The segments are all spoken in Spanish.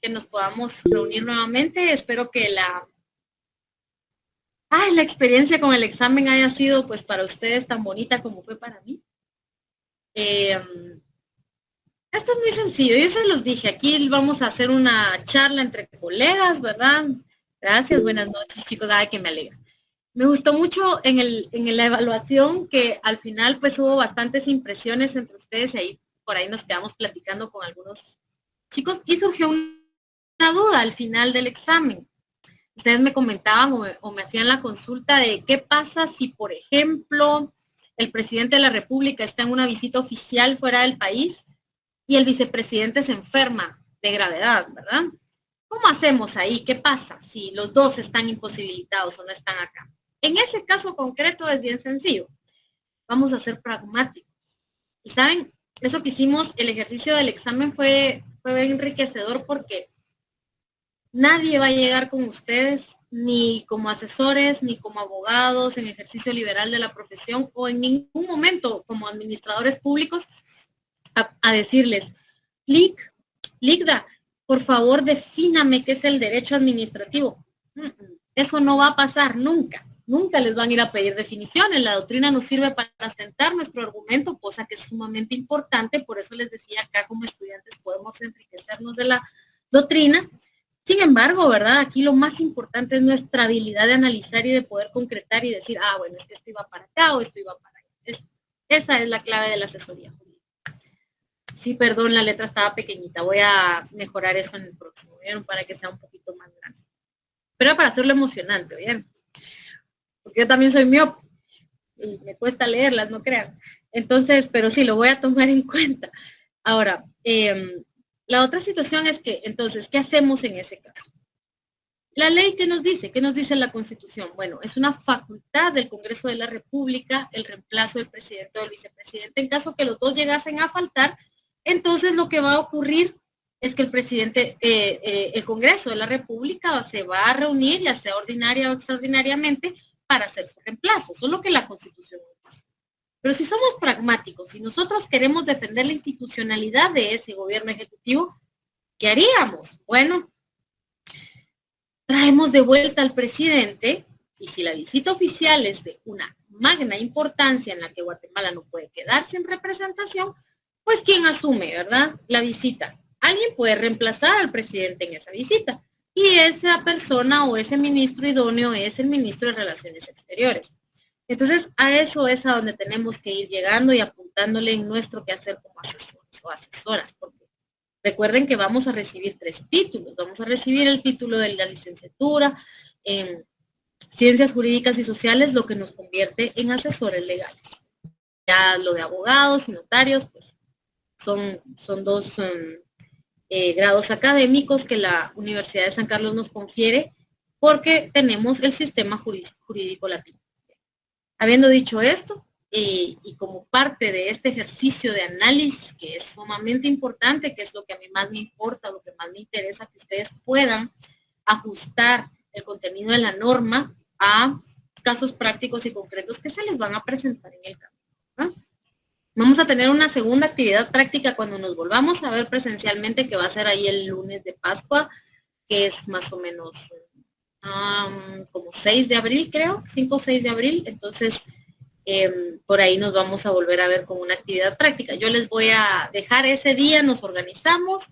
que nos podamos reunir nuevamente. Espero que la experiencia con el examen haya sido pues para ustedes tan bonita como fue para mí. Esto es muy sencillo, yo se los dije, aquí vamos a hacer una charla entre colegas, ¿verdad? Gracias, buenas noches chicos, que me alegra. Me gustó mucho en la evaluación que al final pues hubo bastantes impresiones entre ustedes y ahí por ahí nos quedamos platicando con algunos chicos y surgió una duda al final del examen. Ustedes me comentaban o me hacían la consulta de qué pasa si, por ejemplo, el presidente de la República está en una visita oficial fuera del país y el vicepresidente se enferma de gravedad, ¿verdad? ¿Cómo hacemos ahí? ¿Qué pasa si los dos están imposibilitados o no están acá? En ese caso concreto es bien sencillo. Vamos a ser pragmáticos. Y saben, eso que hicimos, el ejercicio del examen fue enriquecedor porque nadie va a llegar con ustedes, ni como asesores, ni como abogados en ejercicio liberal de la profesión, o en ningún momento como administradores públicos, a decirles, Ligda, por favor defíname qué es el derecho administrativo. Eso no va a pasar nunca. Nunca les van a ir a pedir definiciones. La doctrina nos sirve para sustentar nuestro argumento, cosa que es sumamente importante. Por eso les decía, acá como estudiantes podemos enriquecernos de la doctrina. Sin embargo, ¿verdad? Aquí lo más importante es nuestra habilidad de analizar y de poder concretar y decir, bueno, es que esto iba para acá o esto iba para allá. Esa es la clave de la asesoría jurídica. Sí, perdón, la letra estaba pequeñita. Voy a mejorar eso en el próximo, ¿vieron? Para que sea un poquito más grande. Pero para hacerlo emocionante, ¿vieron? Porque yo también soy miope y me cuesta leerlas, no crean. Entonces, pero sí, lo voy a tomar en cuenta. Ahora, la otra situación es que, entonces, ¿qué hacemos en ese caso? La ley, ¿qué nos dice? ¿Qué nos dice la Constitución? Bueno, es una facultad del Congreso de la República el reemplazo del presidente o del vicepresidente. En caso que los dos llegasen a faltar, entonces lo que va a ocurrir es que el presidente, el Congreso de la República se va a reunir, ya sea ordinaria o extraordinariamente, para hacer su reemplazo. Eso es lo que la Constitución nos dice. Pero si somos pragmáticos y nosotros queremos defender la institucionalidad de ese gobierno ejecutivo, ¿qué haríamos? Bueno, traemos de vuelta al presidente y si la visita oficial es de una magna importancia en la que Guatemala no puede quedarse en representación, pues ¿quién asume, verdad? La visita. Alguien puede reemplazar al presidente en esa visita y esa persona o ese ministro idóneo es el ministro de Relaciones Exteriores. Entonces, a eso es a donde tenemos que ir llegando y apuntándole en nuestro quehacer como asesores o asesoras, porque recuerden que vamos a recibir 3 títulos. Vamos a recibir el título de la licenciatura en Ciencias Jurídicas y Sociales, lo que nos convierte en asesores legales. Ya lo de abogados y notarios, pues son 2 grados académicos que la Universidad de San Carlos nos confiere porque tenemos el sistema jurídico latino. Habiendo dicho esto, y como parte de este ejercicio de análisis que es sumamente importante, que es lo que a mí más me importa, lo que más me interesa, que ustedes puedan ajustar el contenido de la norma a casos prácticos y concretos que se les van a presentar en el camino, ¿no? Vamos a tener una segunda actividad práctica cuando nos volvamos a ver presencialmente, que va a ser ahí el lunes de Pascua, que es más o menos como 6 de abril, creo, 5 o 6 de abril. Entonces, por ahí nos vamos a volver a ver con una actividad práctica. Yo les voy a dejar ese día, nos organizamos,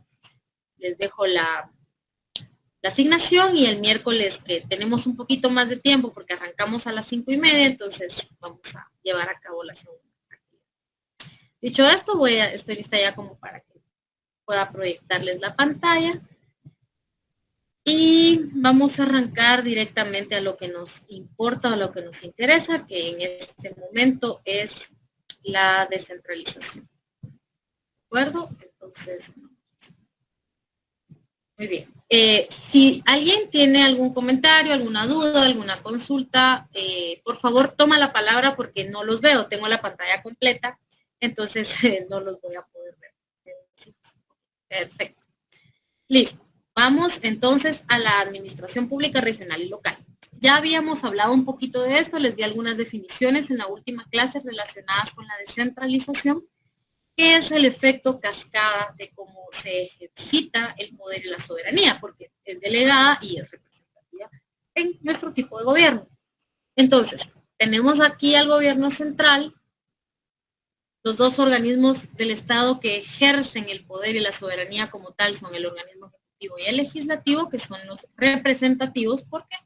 les dejo la asignación y el miércoles que tenemos un poquito más de tiempo porque arrancamos a las 5:30, entonces vamos a llevar a cabo la segunda. Dicho esto, estoy lista ya como para que pueda proyectarles la pantalla. Y vamos a arrancar directamente a lo que nos importa, a lo que nos interesa, que en este momento es la descentralización. ¿De acuerdo? Entonces, muy bien. Si alguien tiene algún comentario, alguna duda, alguna consulta, por favor toma la palabra porque no los veo. Tengo la pantalla completa. Entonces, no los voy a poder ver. Perfecto. Listo. Vamos entonces a la administración pública regional y local. Ya habíamos hablado un poquito de esto, les di algunas definiciones en la última clase relacionadas con la descentralización. qué es el efecto cascada de cómo se ejercita el poder y la soberanía, porque es delegada y es representativa en nuestro tipo de gobierno. Entonces, tenemos aquí al gobierno central, los dos organismos del Estado que ejercen el poder y la soberanía como tal son el organismo ejecutivo y el legislativo, que son los representativos, porque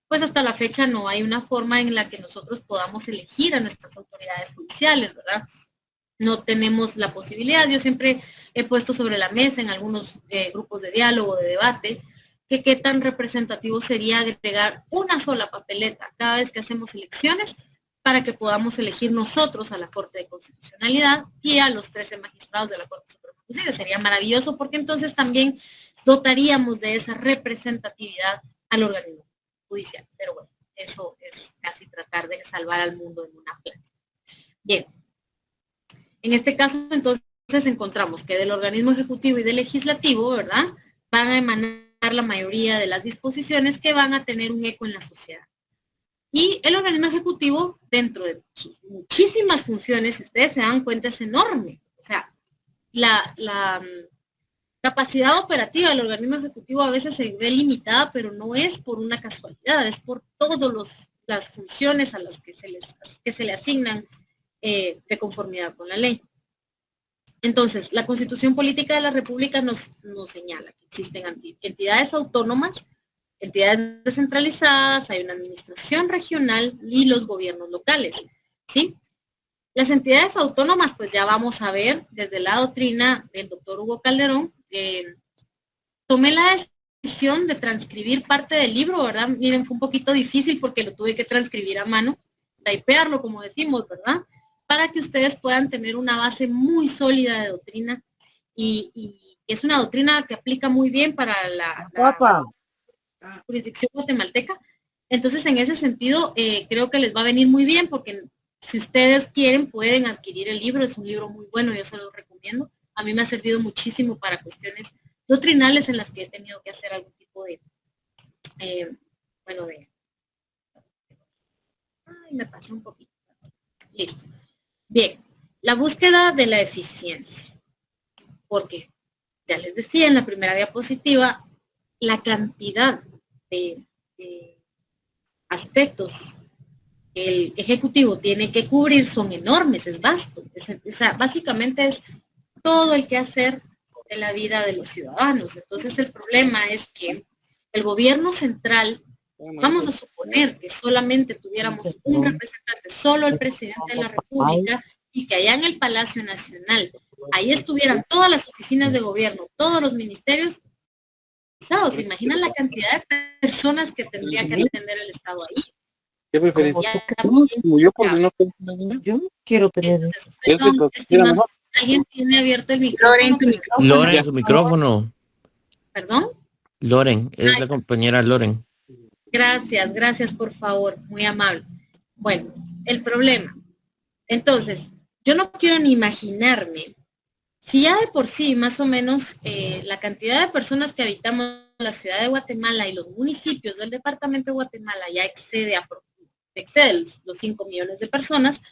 pues hasta la fecha no hay una forma en la que nosotros podamos elegir a nuestras autoridades judiciales, ¿verdad? No tenemos la posibilidad. Yo siempre he puesto sobre la mesa en algunos grupos de diálogo, de debate, que qué tan representativo sería agregar una sola papeleta cada vez que hacemos elecciones para que podamos elegir nosotros a la Corte de Constitucionalidad y a los 13 magistrados de la Corte Suprema de Justicia. Sería maravilloso porque entonces también dotaríamos de esa representatividad al organismo judicial. Pero bueno, eso es casi tratar de salvar al mundo en una plática. Bien. En este caso, entonces, encontramos que del organismo ejecutivo y del legislativo, ¿verdad?, van a emanar la mayoría de las disposiciones que van a tener un eco en la sociedad. Y el organismo ejecutivo, dentro de sus muchísimas funciones, si ustedes se dan cuenta, es enorme. O sea, la capacidad operativa del organismo ejecutivo a veces se ve limitada, pero no es por una casualidad, es por todas las funciones a las que se le asignan de conformidad con la ley. Entonces, la Constitución Política de la República nos señala que existen entidades autónomas, entidades descentralizadas, hay una administración regional y los gobiernos locales, ¿sí? Las entidades autónomas, pues ya vamos a ver desde la doctrina del doctor Hugo Calderón. Tomé la decisión de transcribir parte del libro, ¿verdad? Miren, fue un poquito difícil porque lo tuve que transcribir a mano, typearlo, como decimos, ¿verdad?, para que ustedes puedan tener una base muy sólida de doctrina y es una doctrina que aplica muy bien para la jurisdicción guatemalteca. Entonces, en ese sentido, creo que les va a venir muy bien porque si ustedes quieren, pueden adquirir el libro. Es un libro muy bueno, yo se los recomiendo. A mí me ha servido muchísimo para cuestiones doctrinales en las que he tenido que hacer algún tipo de, Ay, me pasé un poquito. Listo. Bien, la búsqueda de la eficiencia, porque ya les decía en la primera diapositiva, la cantidad de aspectos que el Ejecutivo tiene que cubrir son enormes, es vasto. O sea, básicamente es todo el quehacer de la vida de los ciudadanos. Entonces el problema es que el gobierno central, vamos a suponer que solamente tuviéramos un representante, solo el presidente de la República, y que allá en el Palacio Nacional, ahí estuvieran todas las oficinas de gobierno, todos los ministerios. ¿Se imaginan la cantidad de personas que tendría que atender el Estado ahí? ¿Qué preferís? Yo no quiero tener. Perdón, estimados, ¿alguien tiene abierto el micrófono? Loren, su micrófono. ¿Perdón? Loren, es la compañera Loren. Gracias, gracias, por favor, muy amable. Bueno, el problema. Entonces, yo no quiero ni imaginarme si ya de por sí, más o menos, la cantidad de personas que habitamos la ciudad de Guatemala y los municipios del departamento de Guatemala ya excede los 5 millones de personas,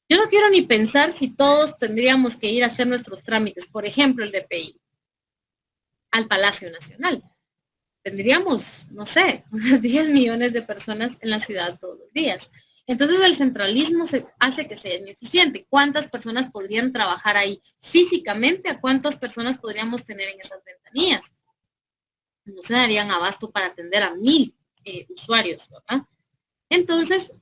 yo no quiero ni pensar si todos tendríamos que ir a hacer nuestros trámites, por ejemplo, el DPI, al Palacio Nacional. Tendríamos, no sé, unas 10 millones de personas en la ciudad todos los días. Entonces el centralismo hace que sea ineficiente. ¿Cuántas personas podrían trabajar ahí físicamente? ¿A cuántas personas podríamos tener en esas ventanillas? No se darían abasto para atender a 1000 usuarios, ¿verdad? Entonces,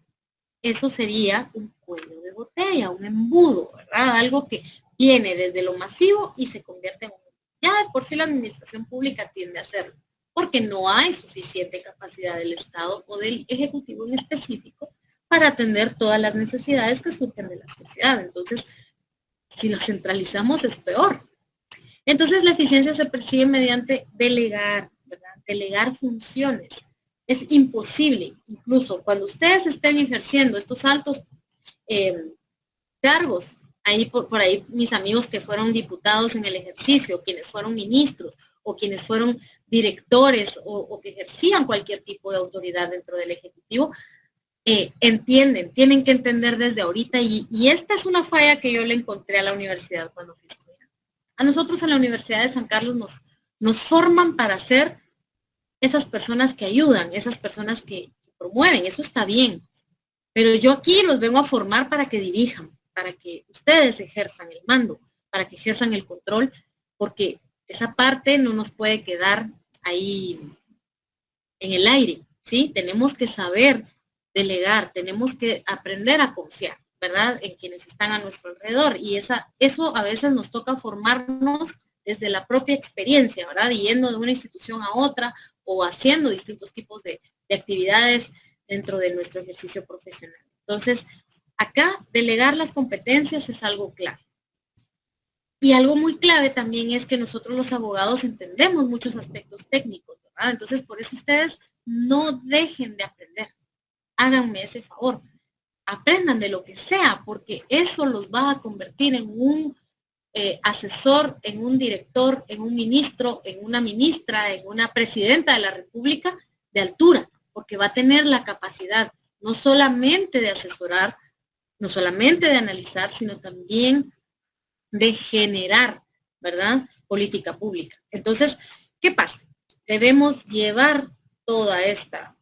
eso sería un cuello de botella, un embudo, ¿verdad? Algo que viene desde lo masivo y se convierte en un... Ya de por sí la administración pública tiende a hacerlo, porque no hay suficiente capacidad del Estado o del Ejecutivo en específico para atender todas las necesidades que surgen de la sociedad. Entonces, si lo centralizamos es peor. Entonces, la eficiencia se persigue mediante delegar, ¿verdad? Delegar funciones. Es imposible, incluso cuando ustedes estén ejerciendo estos altos cargos, ahí por ahí mis amigos que fueron diputados en el ejercicio, quienes fueron ministros o quienes fueron directores o que ejercían cualquier tipo de autoridad dentro del Ejecutivo, entienden, tienen que entender desde ahorita, y esta es una falla que yo le encontré a la universidad cuando fui estudiante. A nosotros en la Universidad de San Carlos nos forman para ser esas personas que ayudan, esas personas que promueven, eso está bien, pero yo aquí los vengo a formar para que dirijan, para que ustedes ejerzan el mando, para que ejerzan el control, porque esa parte no nos puede quedar ahí en el aire, ¿sí? Tenemos que saber delegar, tenemos que aprender a confiar, ¿verdad? En quienes están a nuestro alrededor, y eso a veces nos toca formarnos desde la propia experiencia, ¿verdad? Yendo de una institución a otra o haciendo distintos tipos de actividades dentro de nuestro ejercicio profesional. Entonces, acá delegar las competencias es algo clave. Y algo muy clave también es que nosotros los abogados entendemos muchos aspectos técnicos, ¿verdad? Entonces, por eso ustedes no dejen de aprender. Háganme ese favor. Aprendan de lo que sea, porque eso los va a convertir en un asesor, en un director, en un ministro, en una ministra, en una presidenta de la República de altura, porque va a tener la capacidad no solamente de asesorar, no solamente de analizar, sino también de generar, ¿verdad? Política pública. Entonces, ¿qué pasa? Debemos llevar toda esta,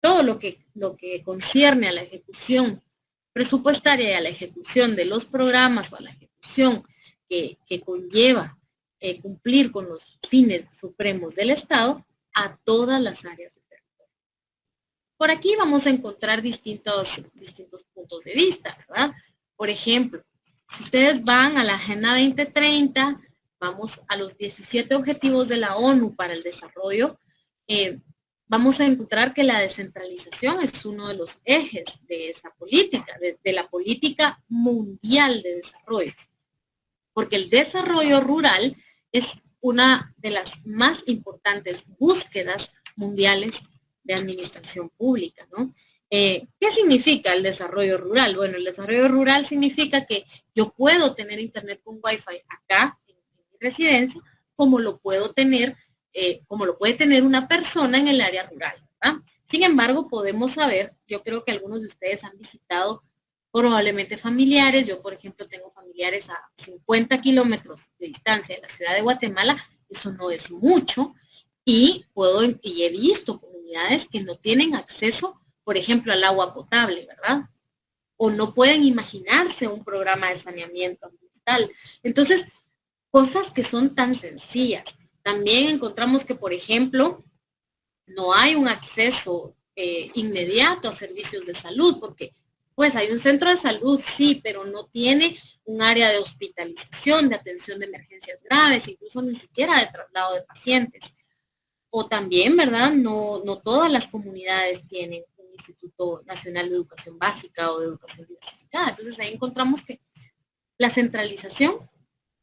todo lo que concierne a la ejecución presupuestaria y a la ejecución de los programas o a la ejecución que conlleva cumplir con los fines supremos del Estado a todas las áreas del territorio. Por aquí vamos a encontrar distintos puntos de vista, ¿verdad? Por ejemplo, si ustedes van a la Agenda 2030, vamos a los 17 Objetivos de la ONU para el Desarrollo, vamos a encontrar que la descentralización es uno de los ejes de esa política, de la política mundial de desarrollo. Porque el desarrollo rural es una de las más importantes búsquedas mundiales de administración pública, ¿no? ¿Qué significa el desarrollo rural? Bueno, el desarrollo rural significa que yo puedo tener internet con Wi-Fi acá en mi residencia, como lo puede tener una persona en el área rural, ¿verdad? Sin embargo, podemos saber, yo creo que algunos de ustedes han visitado probablemente familiares. Yo, por ejemplo, tengo familiares a 50 kilómetros de distancia de la ciudad de Guatemala. Eso no es mucho, y he visto comunidades que no tienen acceso, por ejemplo, al agua potable, ¿verdad? O no pueden imaginarse un programa de saneamiento ambiental. Entonces, cosas que son tan sencillas. También encontramos que, por ejemplo, no hay un acceso inmediato a servicios de salud, porque pues hay un centro de salud, sí, pero no tiene un área de hospitalización, de atención de emergencias graves, incluso ni siquiera de traslado de pacientes. O también, ¿verdad? No todas las comunidades tienen un Instituto Nacional de Educación Básica o de Educación Diversificada. Entonces ahí encontramos que la centralización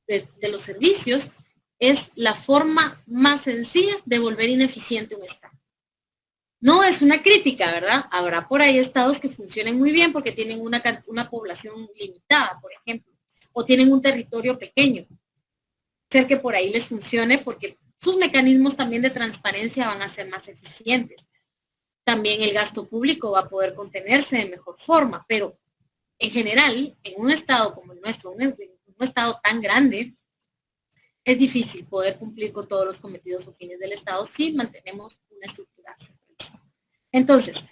de los servicios es la forma más sencilla de volver ineficiente un Estado. No es una crítica, ¿verdad? Habrá por ahí estados que funcionen muy bien porque tienen una población limitada, por ejemplo, o tienen un territorio pequeño. Ser que por ahí les funcione porque sus mecanismos también de transparencia van a ser más eficientes. También el gasto público va a poder contenerse de mejor forma, pero en general, en un estado como el nuestro, un estado tan grande, es difícil poder cumplir con todos los cometidos o fines del Estado si mantenemos una estructura centralizada. Entonces,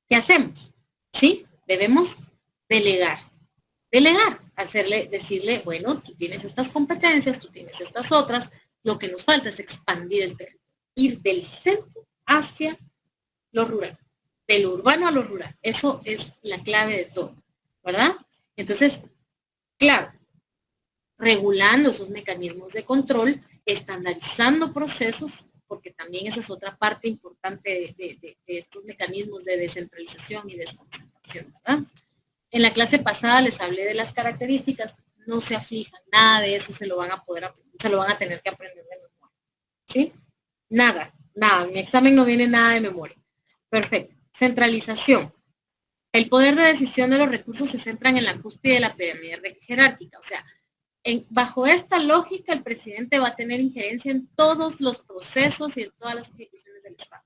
¿qué hacemos? ¿Sí? Debemos delegar, decirle, bueno, tú tienes estas competencias, tú tienes estas otras, lo que nos falta es expandir el territorio, ir del centro hacia lo rural, de lo urbano a lo rural. Eso es la clave de todo, ¿verdad? Entonces, claro, regulando esos mecanismos de control, estandarizando procesos, porque también esa es otra parte importante de estos mecanismos de descentralización y desconcentración, ¿verdad? En la clase pasada les hablé de las características. No se aflijan, nada de eso se lo van a tener que aprender de memoria, ¿sí? Nada, en mi examen no viene nada de memoria. Perfecto. Centralización. El poder de decisión de los recursos se centran en la cúspide de la pirámide jerárquica, o sea, bajo esta lógica, el presidente va a tener injerencia en todos los procesos y en todas las instituciones del Estado.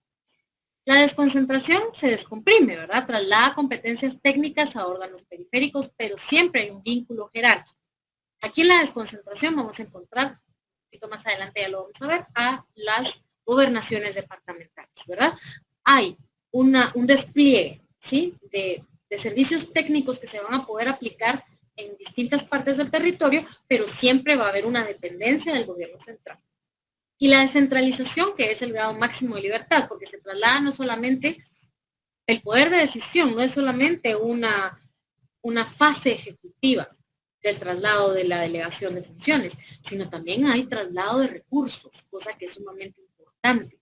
La desconcentración se descomprime, ¿verdad? Traslada competencias técnicas a órganos periféricos, pero siempre hay un vínculo jerárquico. Aquí en la desconcentración vamos a encontrar, un poquito más adelante ya lo vamos a ver, a las gobernaciones departamentales, ¿verdad? Hay un despliegue, ¿sí? De servicios técnicos que se van a poder aplicar en distintas partes del territorio, pero siempre va a haber una dependencia del gobierno central. Y la descentralización, que es el grado máximo de libertad, porque se traslada no solamente el poder de decisión, no es solamente una fase ejecutiva del traslado de la delegación de funciones, sino también hay traslado de recursos, cosa que es sumamente importante,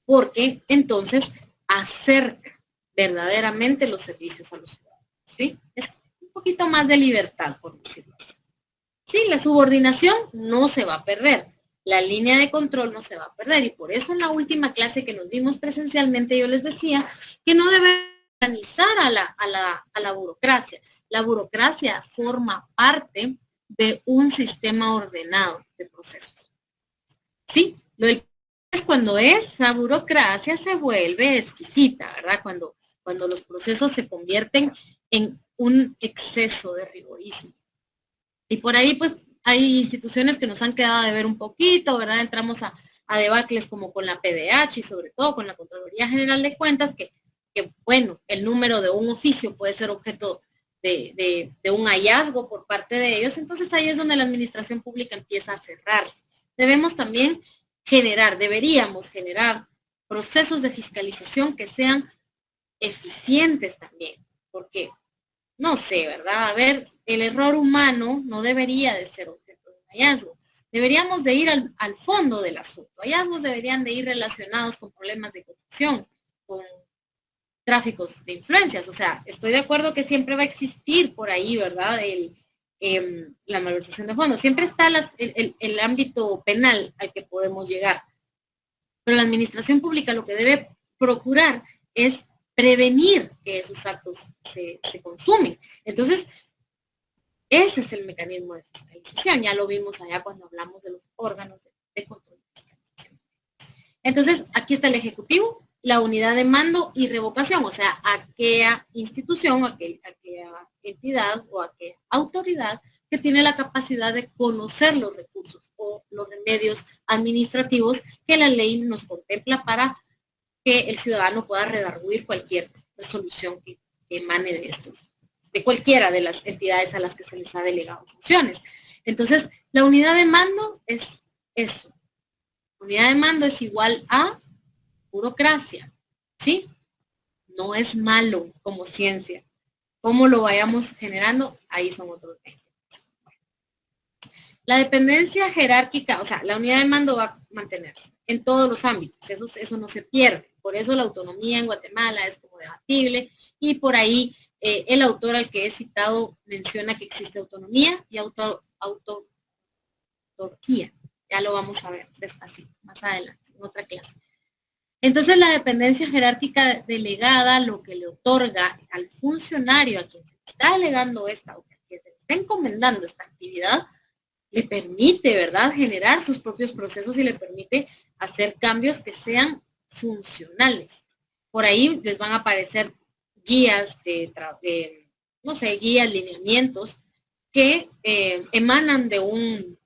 porque entonces acerca verdaderamente los servicios a los ciudadanos, ¿sí? Es un poquito más de libertad, por decirlo así. Sí, la subordinación no se va a perder, la línea de control no se va a perder, y por eso en la última clase que nos vimos presencialmente yo les decía que no debe organizar a la burocracia. La burocracia forma parte de un sistema ordenado de procesos. ¿Sí? Lo del es cuando esa burocracia se vuelve exquisita, ¿verdad? Cuando los procesos se convierten en un exceso de rigorismo. Y por ahí, pues, hay instituciones que nos han quedado de ver un poquito, ¿verdad? Entramos a debacles como con la PDH y sobre todo con la Contraloría General de Cuentas, que bueno, el número de un oficio puede ser objeto de un hallazgo por parte de ellos, entonces ahí es donde la administración pública empieza a cerrarse. Debemos también deberíamos generar procesos de fiscalización que sean eficientes también, porque, no sé, ¿verdad? A ver, el error humano no debería de ser objeto de un hallazgo. Deberíamos de ir al fondo del asunto. Hallazgos deberían de ir relacionados con problemas de corrupción, con tráficos de influencias. O sea, estoy de acuerdo que siempre va a existir por ahí, ¿verdad? La malversación de fondos. Siempre está el ámbito penal al que podemos llegar. Pero la administración pública lo que debe procurar es prevenir que esos actos se consumen. Entonces, ese es el mecanismo de fiscalización. Ya lo vimos allá cuando hablamos de los órganos de control de fiscalización. Entonces, aquí está el Ejecutivo, la unidad de mando y revocación, o sea, aquella institución, aquella entidad o aquella autoridad que tiene la capacidad de conocer los recursos o los remedios administrativos que la ley nos contempla para que el ciudadano pueda redarguir cualquier resolución que emane de cualquiera de las entidades a las que se les ha delegado funciones. Entonces, la unidad de mando es eso. Unidad de mando es igual a burocracia, ¿sí? No es malo como ciencia. ¿Cómo lo vayamos generando? Ahí son otros temas. La dependencia jerárquica, o sea, la unidad de mando va a mantenerse en todos los ámbitos, eso no se pierde. Por eso la autonomía en Guatemala es como debatible y por ahí el autor al que he citado menciona que existe autonomía y autarquía. Ya lo vamos a ver despacito, más adelante, en otra clase. Entonces, la dependencia jerárquica delegada lo que le otorga al funcionario a quien se le está delegando esta o a quien se le está encomendando esta actividad, le permite, ¿verdad?, generar sus propios procesos y le permite hacer cambios que sean funcionales. Por ahí les van a aparecer guías no sé, guías, lineamientos que emanan de un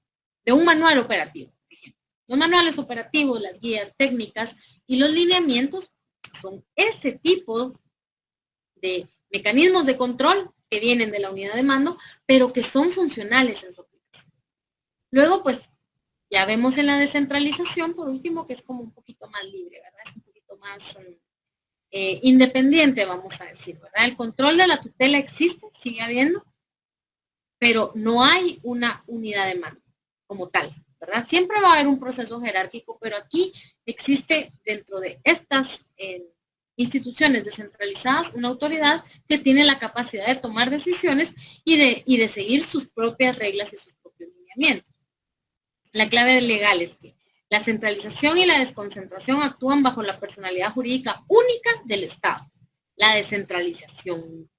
manual operativo. Los manuales operativos, las guías técnicas y los lineamientos son ese tipo de mecanismos de control que vienen de la unidad de mando, pero que son funcionales en su aplicación. Luego, pues, ya vemos en la descentralización, por último, que es como un poquito más libre, ¿verdad? Es un poquito más independiente, vamos a decir, ¿verdad? El control de la tutela existe, sigue habiendo, pero no hay una unidad de mando como tal, ¿verdad? Siempre va a haber un proceso jerárquico, pero aquí existe dentro de estas instituciones descentralizadas una autoridad que tiene la capacidad de tomar decisiones y de seguir sus propias reglas y sus propios lineamientos. La clave legal es que la centralización y la desconcentración actúan bajo la personalidad jurídica única del Estado. La descentralización,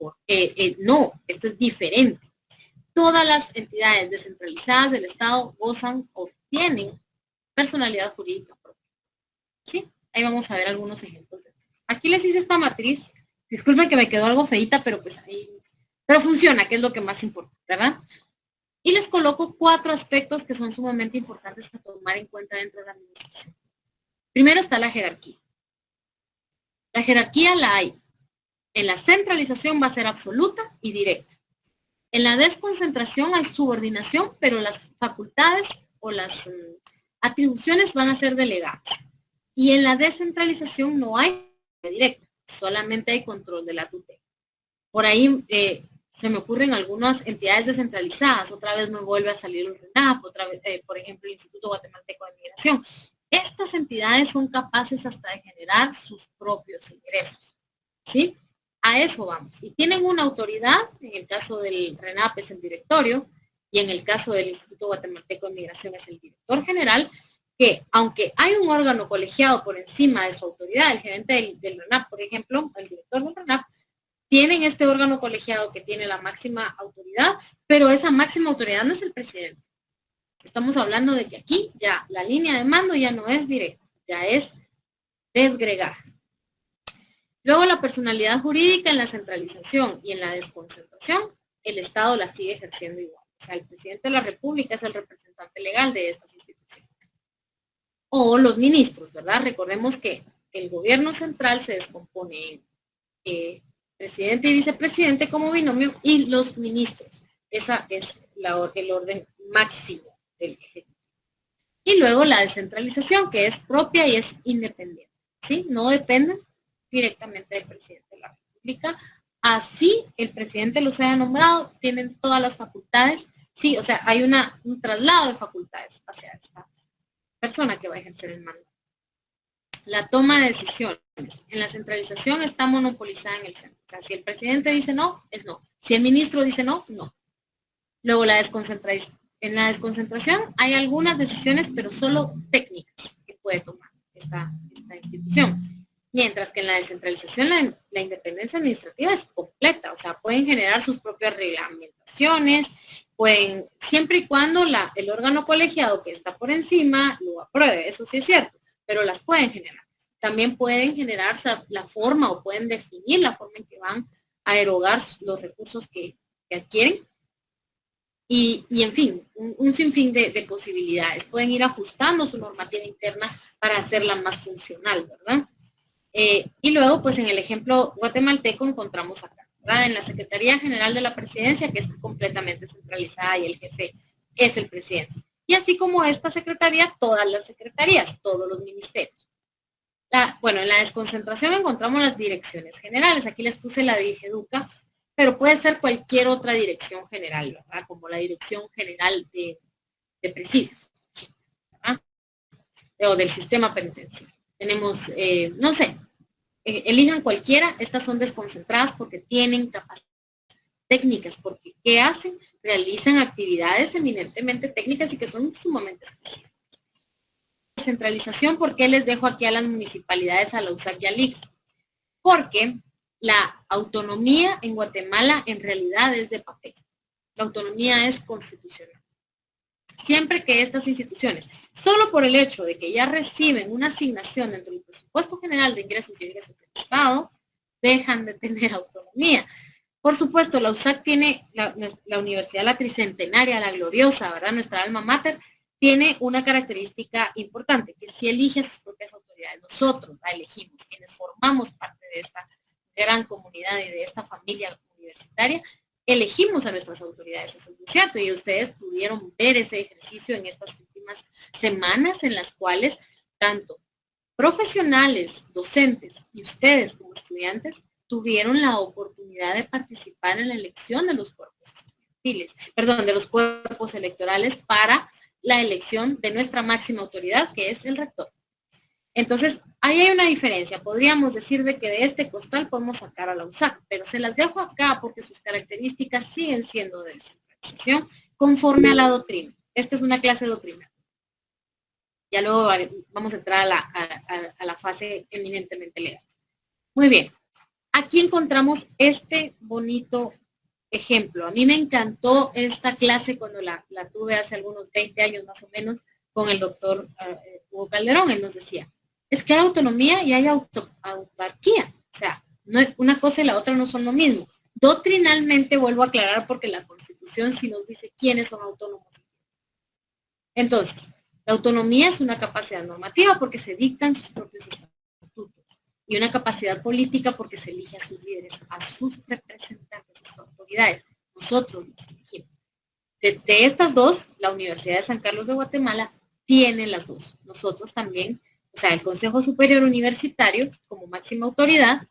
no, esto es diferente. Todas las entidades descentralizadas del Estado gozan o tienen personalidad jurídica propia. ¿Sí? Ahí vamos a ver algunos ejemplos. Aquí Aquí les hice esta matriz. Disculpen que me quedó algo feita, pero pues ahí, pero funciona, que es lo que más importa, ¿verdad? Y les coloco 4 aspectos que son sumamente importantes a tomar en cuenta dentro de la administración. Primero está la jerarquía. La jerarquía la hay. En la centralización va a ser absoluta y directa. En la desconcentración hay subordinación, pero las facultades o las atribuciones van a ser delegadas. Y en la descentralización no hay directa, solamente hay control de la tutela. Por ahí se me ocurren algunas entidades descentralizadas, otra vez me vuelve a salir el RENAP, otra vez, por ejemplo, el Instituto Guatemalteco de Migración. Estas entidades son capaces hasta de generar sus propios ingresos, ¿sí? A eso vamos. Y tienen una autoridad, en el caso del RENAP es el directorio, y en el caso del Instituto Guatemalteco de Migración es el director general, que aunque hay un órgano colegiado por encima de su autoridad, el gerente del RENAP, por ejemplo, el director del RENAP, tienen este órgano colegiado que tiene la máxima autoridad, pero esa máxima autoridad no es el presidente. Estamos hablando de que aquí ya la línea de mando ya no es directa, ya es desgregada. Luego la personalidad jurídica en la centralización y en la desconcentración, el Estado la sigue ejerciendo igual. O sea, el presidente de la República es el representante legal de estas instituciones. O los ministros, ¿verdad? Recordemos que el gobierno central se descompone en presidente y vicepresidente como binomio y los ministros. Esa es el orden máximo del Ejecutivo. Y luego la descentralización, que es propia y es independiente, ¿sí? No depende directamente del presidente de la República. Así el presidente los haya nombrado, tienen todas las facultades, sí, o sea, hay un traslado de facultades hacia esta persona que va a ejercer el mando. La toma de decisiones. En la centralización está monopolizada en el centro. O sea, si el presidente dice no, es no. Si el ministro dice no, no. Luego en la desconcentración hay algunas decisiones, pero solo técnicas que puede tomar esta institución. Mientras que en la descentralización la independencia administrativa es completa. O sea, pueden generar sus propias reglamentaciones, pueden, siempre y cuando el órgano colegiado que está por encima lo apruebe. Eso sí es cierto, pero las pueden generar. También pueden generar la forma o pueden definir la forma en que van a erogar los recursos que adquieren. Y en fin, un sinfín de posibilidades. Pueden ir ajustando su normativa interna para hacerla más funcional, ¿verdad? Y luego, pues en el ejemplo guatemalteco encontramos acá, ¿verdad? En la Secretaría General de la Presidencia, que está completamente centralizada y el jefe es el presidente. Y así como esta secretaría, todas las secretarías, todos los ministerios. Bueno, en la desconcentración encontramos las direcciones generales. Aquí les puse la DIGEDUCA, pero puede ser cualquier otra dirección general, ¿verdad? Como la Dirección General de Presidios, ¿verdad? O del sistema penitenciario. Tenemos, no sé, elijan cualquiera. Estas son desconcentradas porque tienen capacidades técnicas, porque ¿qué hacen? Realizan actividades eminentemente técnicas y que son sumamente especiales. Centralización, ¿por qué les dejo aquí a las municipalidades, a la USAC y al ICS? Porque la autonomía en Guatemala en realidad es de papel. La autonomía es constitucional. Siempre que estas instituciones, solo por el hecho de que ya reciben una asignación dentro del presupuesto general de ingresos y egresos del Estado, dejan de tener autonomía. Por supuesto, la USAC tiene, la Universidad La Tricentenaria, la gloriosa, ¿verdad? Nuestra alma mater, tiene una característica importante, que sí elige sus propias autoridades. Nosotros la elegimos, quienes formamos parte de esta gran comunidad y de esta familia universitaria, elegimos a nuestras autoridades, eso es muy cierto, y ustedes pudieron ver ese ejercicio en estas últimas semanas en las cuales tanto profesionales, docentes y ustedes como estudiantes tuvieron la oportunidad de participar en la elección de los cuerpos estudiantiles, perdón, de los cuerpos electorales para la elección de nuestra máxima autoridad, que es el rector. Entonces, ahí hay una diferencia. Podríamos decir de que de este costal podemos sacar a la USAC, pero se las dejo acá porque sus características siguen siendo de descentralización conforme a la doctrina. Esta es una clase doctrinal. Ya luego vamos a entrar a la fase eminentemente legal. Muy bien. Aquí encontramos este bonito ejemplo. A mí me encantó esta clase cuando la tuve hace algunos 20 años más o menos con el doctor Hugo Calderón. Él nos decía, Es que hay autonomía y hay autarquía. O sea, no es, una cosa y la otra no son lo mismo. Doctrinalmente vuelvo a aclarar porque la Constitución sí nos dice quiénes son autónomos. Entonces, la autonomía es una capacidad normativa porque se dictan sus propios estatutos y una capacidad política porque se elige a sus líderes, a sus representantes, a sus autoridades. Nosotros los elegimos. De estas dos, la Universidad de San Carlos de Guatemala tiene las dos. Nosotros también, o sea, el Consejo Superior Universitario, como máxima autoridad,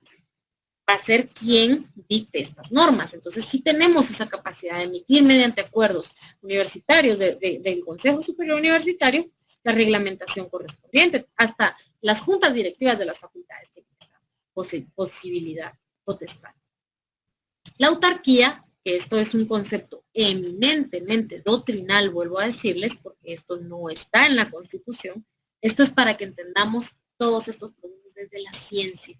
va a ser quien dicte estas normas. Entonces, sí tenemos esa capacidad de emitir mediante acuerdos universitarios del Consejo Superior Universitario la reglamentación correspondiente. Hasta las juntas directivas de las facultades tienen esta posibilidad, potestad. La autarquía, que esto es un concepto eminentemente doctrinal, vuelvo a decirles, porque esto no está en la Constitución, esto es para que entendamos todos estos procesos desde la ciencia,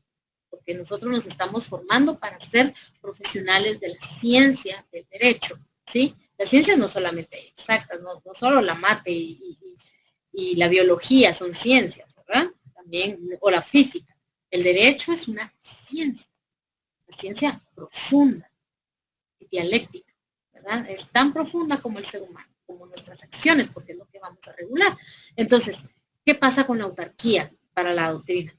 porque nosotros nos estamos formando para ser profesionales de la ciencia del derecho, ¿sí? Las ciencias no solamente exactas, no solo la mate y la biología son ciencias, ¿verdad? También, o la física. El derecho es una ciencia profunda y dialéctica, ¿verdad? Es tan profunda como el ser humano, como nuestras acciones, porque es lo que vamos a regular. Entonces, ¿qué pasa con la autarquía para la doctrina?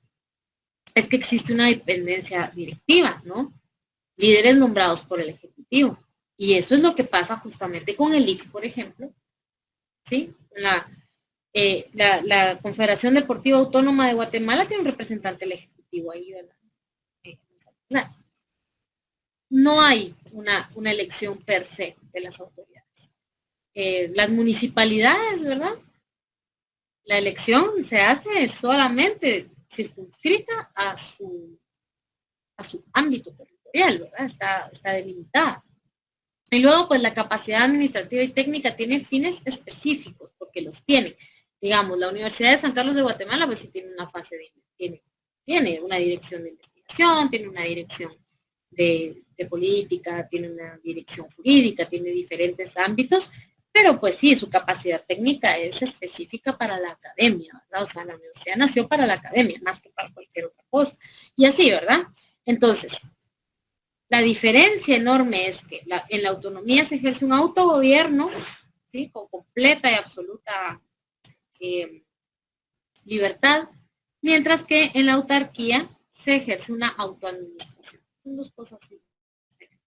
Es que existe una dependencia directiva, ¿no? Líderes nombrados por el Ejecutivo. Y eso es lo que pasa justamente con el IX, por ejemplo, ¿sí? La Confederación Deportiva Autónoma de Guatemala tiene un representante del Ejecutivo ahí, ¿verdad? O sea, no hay una elección per se de las autoridades. Las municipalidades, ¿verdad? La elección se hace solamente circunscrita a su ámbito territorial, ¿verdad? Está delimitada. Y luego, pues la capacidad administrativa y técnica tiene fines específicos, porque los tiene. Digamos, la Universidad de San Carlos de Guatemala, pues sí tiene una fase tiene una dirección de investigación, tiene una dirección de política, tiene una dirección jurídica, tiene diferentes ámbitos, pero pues sí, su capacidad técnica es específica para la academia, ¿verdad? O sea, la universidad nació para la academia, más que para cualquier otra cosa. Y así, ¿verdad? Entonces, la diferencia enorme es que en la autonomía se ejerce un autogobierno, ¿sí? Con completa y absoluta libertad, mientras que en la autarquía se ejerce una autoadministración. Son dos cosas diferentes.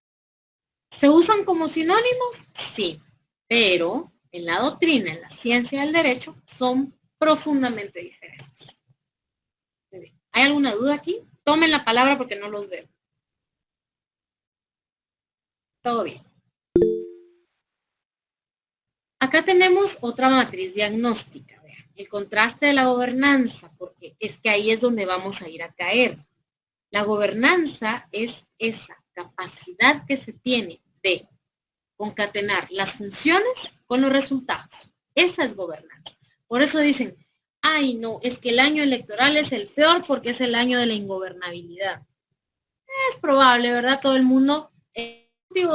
¿Se usan como sinónimos? Sí, pero en la doctrina, en la ciencia del derecho, son profundamente diferentes. ¿Hay alguna duda aquí? Tomen la palabra porque no los veo. Todo bien. Acá tenemos otra matriz diagnóstica, vean, el contraste de la gobernanza, porque es que ahí es donde vamos a ir a caer. La gobernanza es esa capacidad que se tiene de concatenar las funciones con los resultados. Esa es gobernanza. Por eso dicen, ay no, es que el año electoral es el peor porque es el año de la ingobernabilidad. Es probable, ¿verdad? Todo el mundo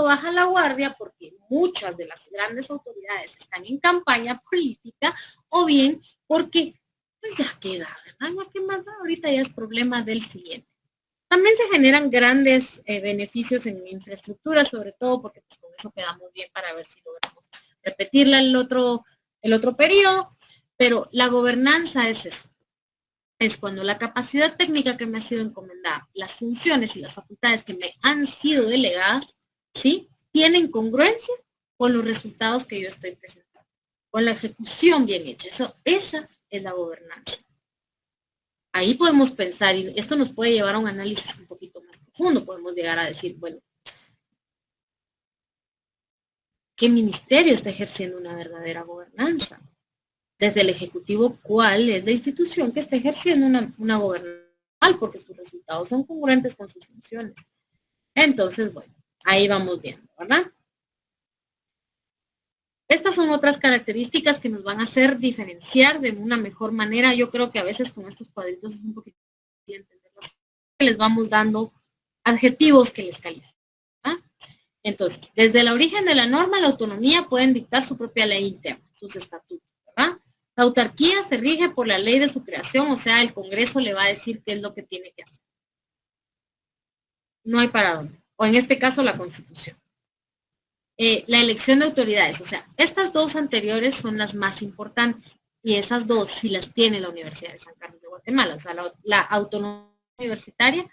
baja la guardia porque muchas de las grandes autoridades están en campaña política o bien porque pues ya queda, ¿verdad? Ya que más da, ahorita ya es problema del siguiente. También se generan grandes beneficios en infraestructura, sobre todo porque pues, con eso quedamos bien para ver si logramos repetirla el otro periodo, pero la gobernanza es eso. Es cuando la capacidad técnica que me ha sido encomendada, las funciones y las facultades que me han sido delegadas, ¿sí? Tienen congruencia con los resultados que yo estoy presentando, con la ejecución bien hecha. Esa es la gobernanza. Ahí podemos pensar, y esto nos puede llevar a un análisis un poquito más profundo. Podemos llegar a decir, bueno, ¿qué ministerio está ejerciendo una verdadera gobernanza? Desde el Ejecutivo, ¿cuál es la institución que está ejerciendo una gobernanza? Porque sus resultados son congruentes con sus funciones. Entonces, bueno, ahí vamos viendo, ¿verdad? Estas son otras características que nos van a hacer diferenciar de una mejor manera. Yo creo que a veces con estos cuadritos es un poquito entenderlos. Les vamos dando adjetivos que les califican. ¿Ah? Entonces, desde el origen de la norma, la autonomía pueden dictar su propia ley interna, sus estatutos, ¿verdad? La autarquía se rige por la ley de su creación, o sea, el Congreso le va a decir qué es lo que tiene que hacer. No hay para dónde. O en este caso, la Constitución. La elección de autoridades, o sea, estas dos anteriores son las más importantes. Y esas dos sí las tiene la Universidad de San Carlos de Guatemala. O sea, la autonomía universitaria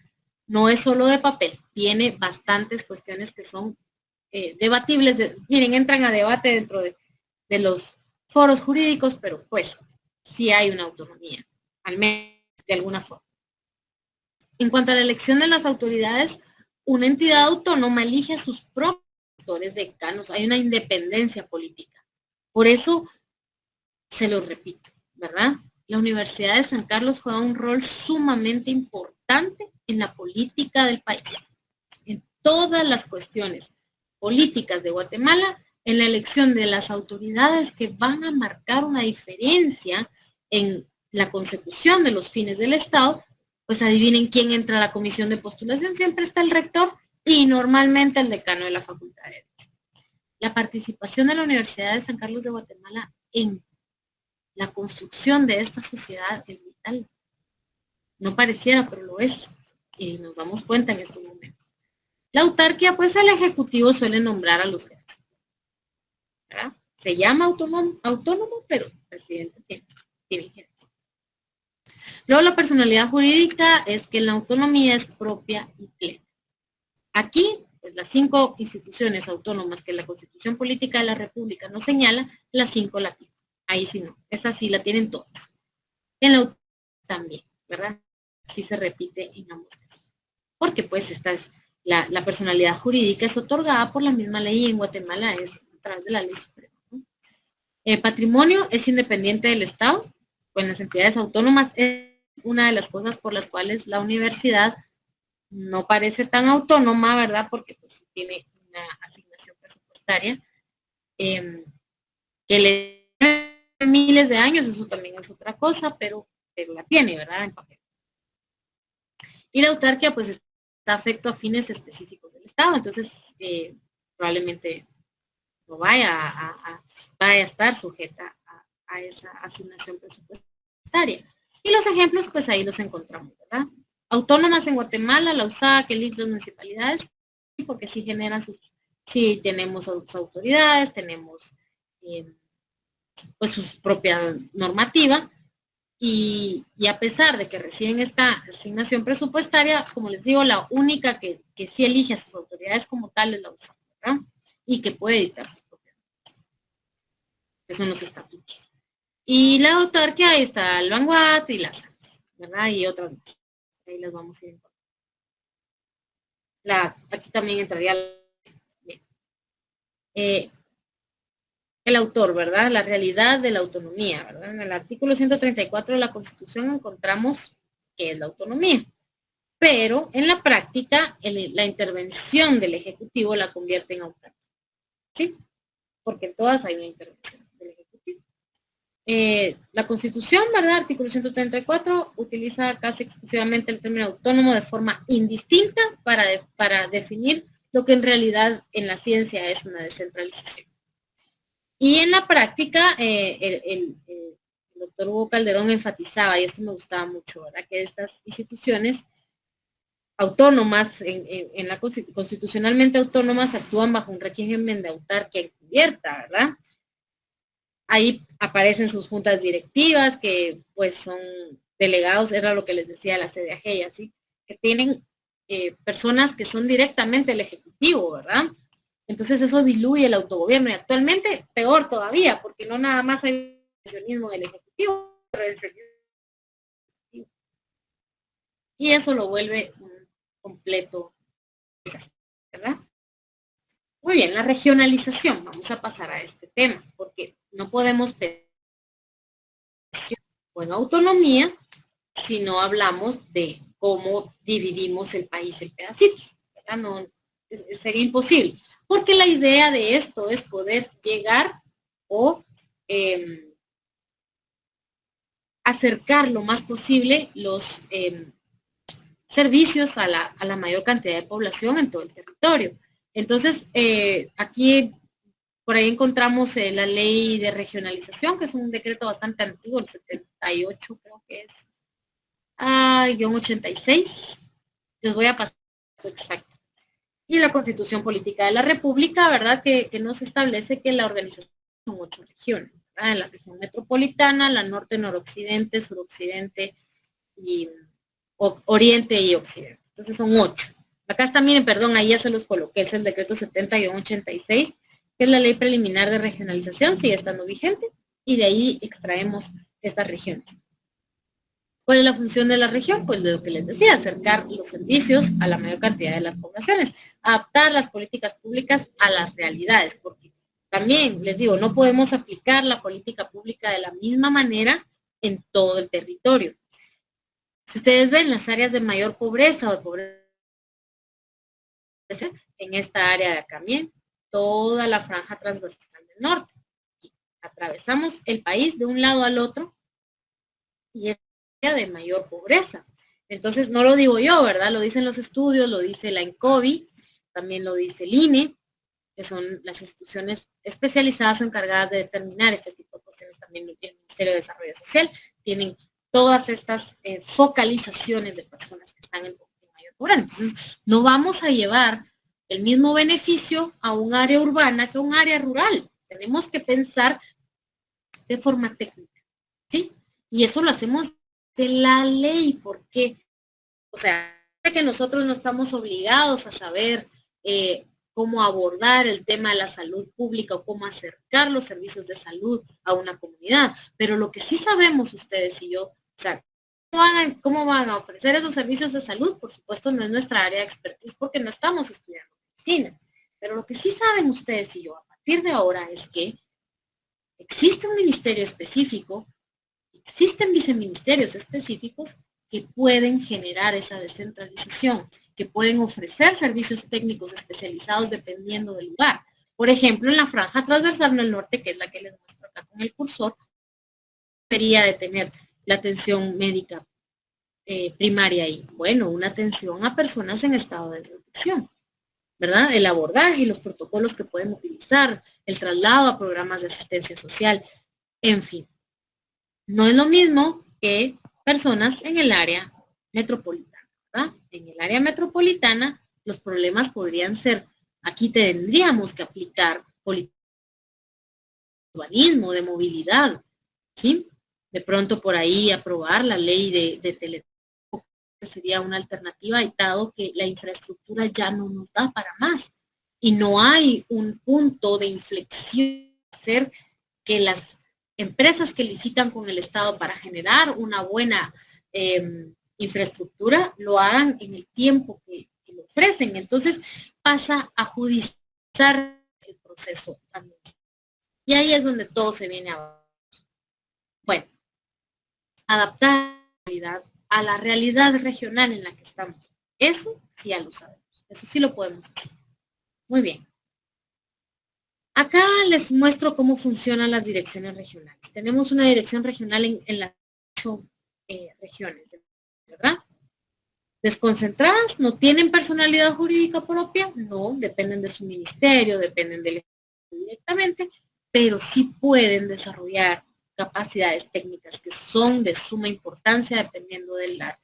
no es solo de papel, tiene bastantes cuestiones que son debatibles. Miren, entran a debate dentro de los foros jurídicos, pero pues sí hay una autonomía, al menos de alguna forma. En cuanto a la elección de las autoridades, una entidad autónoma elige a sus propios decanos, hay una independencia política. Por eso, se lo repito, ¿verdad? La Universidad de San Carlos juega un rol sumamente importante en la política del país, en todas las cuestiones políticas de Guatemala, en la elección de las autoridades que van a marcar una diferencia en la consecución de los fines del Estado. Pues adivinen quién entra a la comisión de postulación, siempre está el rector y normalmente el decano de la Facultad de Derecho. La participación de la Universidad de San Carlos de Guatemala en la construcción de esta sociedad es vital. No pareciera, pero lo es. Y nos damos cuenta en estos momentos. La autarquía, pues el Ejecutivo suele nombrar a los jefes, ¿verdad? Se llama autónomo, pero el presidente tiene jefes. Luego la personalidad jurídica es que la autonomía es propia y plena. Aquí, pues las 5 instituciones autónomas que la Constitución Política de la República nos señala, las 5 la tienen. Ahí sí no, esa sí la tienen todas. En la autarquía también, ¿verdad? Así se repite en ambos casos. Porque pues esta es la personalidad jurídica es otorgada por la misma ley y en Guatemala es a través de la ley suprema, ¿no? El patrimonio es independiente del Estado, pues las entidades autónomas es una de las cosas por las cuales la universidad no parece tan autónoma, ¿verdad? Porque pues tiene una asignación presupuestaria que le miles de años, eso también es otra cosa, pero la tiene, ¿verdad? En papel. Y la autarquía pues está afecto a fines específicos del Estado, entonces probablemente no vaya a estar sujeta a esa asignación presupuestaria. Y los ejemplos pues ahí los encontramos, ¿verdad? Autónomas en Guatemala, la USAC, el ICS, las municipalidades, porque sí generan sí tenemos sus autoridades, tenemos pues su propia normativa, y a pesar de que reciben esta asignación presupuestaria, como les digo, la única que sí elige a sus autoridades como tal es la USAC, ¿verdad? Y que puede editar sus propias normas, que son los estatutos. Y la autarquía, ahí está el Vanguard y las SANS, ¿verdad? Y otras más. Ahí las vamos a ir encontrando. Aquí también entraría el autor, ¿verdad? La realidad de la autonomía, ¿verdad? En el artículo 134 de la Constitución encontramos qué es la autonomía. Pero en la práctica, la intervención del Ejecutivo la convierte en autarquía. ¿Sí? Porque en todas hay una intervención del Ejecutivo. La Constitución, ¿verdad? Artículo 134 utiliza casi exclusivamente el término autónomo de forma indistinta para definir lo que en realidad en la ciencia es una descentralización. Y en la práctica, el doctor Hugo Calderón enfatizaba, y esto me gustaba mucho, ¿verdad? Que estas instituciones autónomas, constitucionalmente autónomas, actúan bajo un régimen de autarquía encubierta, ¿verdad? Ahí aparecen sus juntas directivas, que pues son delegados, era lo que les decía la CDAG, y así, que tienen personas que son directamente el Ejecutivo, ¿verdad? Entonces eso diluye el autogobierno y actualmente peor todavía, porque no nada más hay intervencionismo del Ejecutivo, y eso lo vuelve un completo desastre, ¿verdad? Muy bien, la regionalización, vamos a pasar a este tema, porque no podemos pedir o en autonomía si no hablamos de cómo dividimos el país en pedacitos, ¿verdad? No, sería imposible. Porque la idea de esto es poder llegar o acercar lo más posible los servicios a la mayor cantidad de población en todo el territorio. Entonces, aquí Por ahí encontramos la ley de regionalización, que es un decreto bastante antiguo, el 78 creo que es, guión 86. Les voy a pasar exacto. Y la Constitución Política de la República, ¿verdad? Que nos establece que la organización son 8 regiones, ¿verdad? La región metropolitana, la norte, noroccidente, suroccidente y oriente y occidente. Entonces son 8. Acá está, miren, perdón, ahí ya se los coloqué, es el decreto 70-86, que es la ley preliminar de regionalización, sigue estando vigente, y de ahí extraemos estas regiones. ¿Cuál es la función de la región? Pues de lo que les decía, acercar los servicios a la mayor cantidad de las poblaciones, adaptar las políticas públicas a las realidades, porque también les digo, no podemos aplicar la política pública de la misma manera en todo el territorio. Si ustedes ven las áreas de mayor pobreza o de pobreza, en esta área de acá, bien, toda la franja transversal del norte. Y atravesamos el país de un lado al otro y es de mayor pobreza. Entonces, no lo digo yo, ¿verdad? Lo dicen los estudios, lo dice la ENCOBI, también lo dice el INE, que son las instituciones especializadas o encargadas de determinar este tipo de cuestiones. También el Ministerio de Desarrollo Social tienen todas estas focalizaciones de personas que están en mayor pobreza. Entonces, no vamos a llevar el mismo beneficio a un área urbana que a un área rural. Tenemos que pensar de forma técnica, ¿sí? Y eso lo hacemos de la ley. ¿Por qué? O sea, que nosotros no estamos obligados a saber cómo abordar el tema de la salud pública o cómo acercar los servicios de salud a una comunidad. Pero lo que sí sabemos ustedes y yo, o sea, ¿cómo van a ofrecer esos servicios de salud? Por supuesto, no es nuestra área de expertise porque no estamos estudiando medicina. Pero lo que sí saben ustedes y yo a partir de ahora es que existe un ministerio específico, existen viceministerios específicos que pueden generar esa descentralización, que pueden ofrecer servicios técnicos especializados dependiendo del lugar. Por ejemplo, en la franja transversal del norte, que es la que les muestro acá con el cursor, debería de tener la atención médica primaria ahí. Bueno, una atención a personas en estado de desnutrición, ¿verdad? El abordaje y los protocolos que pueden utilizar, el traslado a programas de asistencia social, en fin. No es lo mismo que personas en el área metropolitana, ¿verdad? En el área metropolitana los problemas podrían ser, aquí tendríamos que aplicar políticas de urbanismo, de movilidad, ¿sí? De pronto por ahí aprobar la ley de teletransporte sería una alternativa, dado que la infraestructura ya no nos da para más y no hay un punto de inflexión hacer que las empresas que licitan con el Estado para generar una buena infraestructura lo hagan en el tiempo que lo ofrecen. Entonces pasa a judicializar el proceso administrativo. Y ahí es donde todo se viene abajo. Bueno, adaptar a la realidad regional en la que estamos. Eso sí ya lo sabemos. Eso sí lo podemos hacer. Muy bien. Acá les muestro cómo funcionan las direcciones regionales. Tenemos una dirección regional en las 8 regiones, ¿verdad? Desconcentradas, no tienen personalidad jurídica propia, no, dependen de su ministerio, dependen del Ejecutivo directamente, pero sí pueden desarrollar capacidades técnicas que son de suma importancia dependiendo de la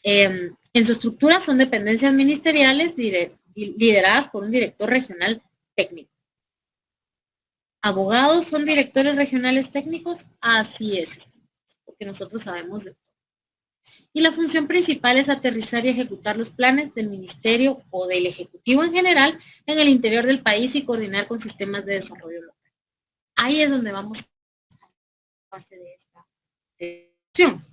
región. En su estructura son dependencias ministeriales lideradas por un director regional técnico. ¿Abogados son directores regionales técnicos? Así es, porque nosotros sabemos de todo. Y la función principal es aterrizar y ejecutar los planes del ministerio o del ejecutivo en general en el interior del país y coordinar con sistemas de desarrollo local. Ahí es donde vamos a la base de esta función,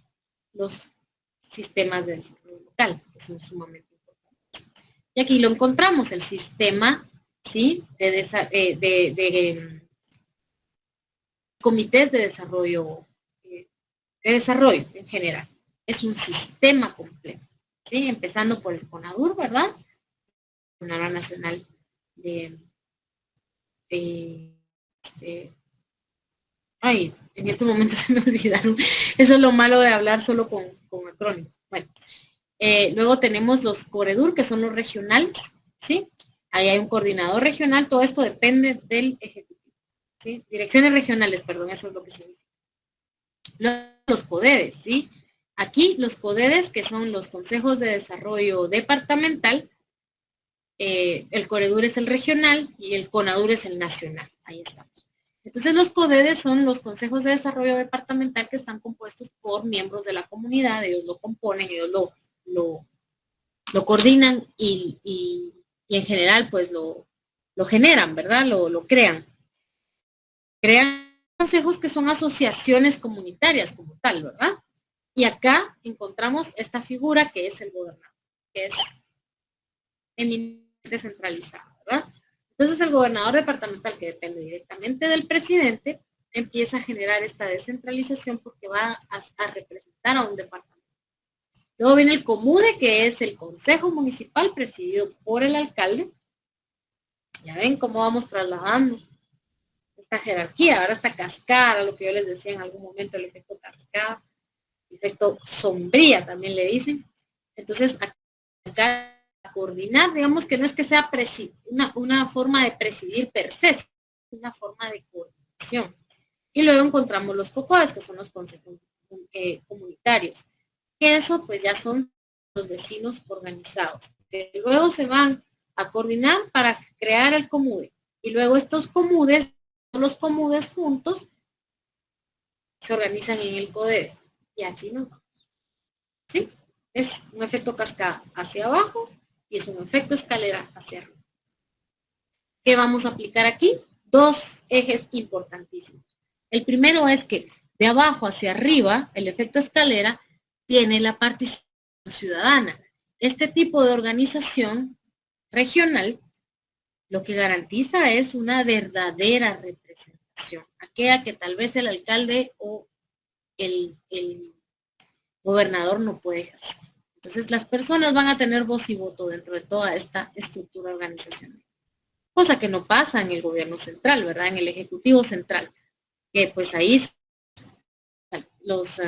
los sistemas de desarrollo local, que son sumamente importantes. Y aquí lo encontramos, el sistema, ¿sí? de comités de desarrollo en general. Es un sistema completo, ¿sí? Empezando por el CONADUR, ¿verdad? Coordinadora Nacional ay, en este momento se me olvidaron. Eso es lo malo de hablar solo con acrónimos. Bueno, luego tenemos los COREDUR, que son los regionales, ¿sí? Ahí hay un coordinador regional, todo esto depende del ejecutivo, ¿sí? Direcciones regionales, perdón, eso es lo que significa. Los CODEDES, ¿sí? Aquí los CODEDES, que son los consejos de desarrollo departamental, el COREDUR es el regional y el CONADUR es el nacional. Ahí estamos. Entonces los CODEDES son los consejos de desarrollo departamental que están compuestos por miembros de la comunidad, ellos lo componen, ellos lo coordinan y en general pues lo generan, ¿verdad? Lo crean. Crean consejos que son asociaciones comunitarias como tal, ¿verdad? Y acá encontramos esta figura que es el gobernador, que es eminentemente centralizado, ¿verdad? Entonces el gobernador departamental, que depende directamente del presidente, empieza a generar esta descentralización porque va a representar a un departamento. Luego viene el COMUDE, que es el Consejo Municipal presidido por el alcalde. Ya ven cómo vamos trasladando esta jerarquía, ahora esta cascada, lo que yo les decía en algún momento, el efecto cascada, el efecto sombría también le dicen. Entonces, acá coordinar, digamos que no es que sea una forma de presidir per se, es una forma de coordinación. Y luego encontramos los COCODES, que son los consejos comunitarios, que eso pues ya son los vecinos organizados. Que luego se van a coordinar para crear el COMUDE. Y luego estos COMUDES, los COMUDES juntos, se organizan en el CODEDE. Y así nos vamos. ¿Sí? Es un efecto cascada hacia abajo y es un efecto escalera hacia arriba. ¿Qué vamos a aplicar aquí? Dos ejes importantísimos. El primero es que de abajo hacia arriba, el efecto escalera tiene la participación ciudadana. Este tipo de organización regional lo que garantiza es una verdadera representación, aquella que tal vez el alcalde o el gobernador no puede ejercer. Entonces las personas van a tener voz y voto dentro de toda esta estructura organizacional. Cosa que no pasa en el gobierno central, ¿verdad? En el ejecutivo central, que pues ahí los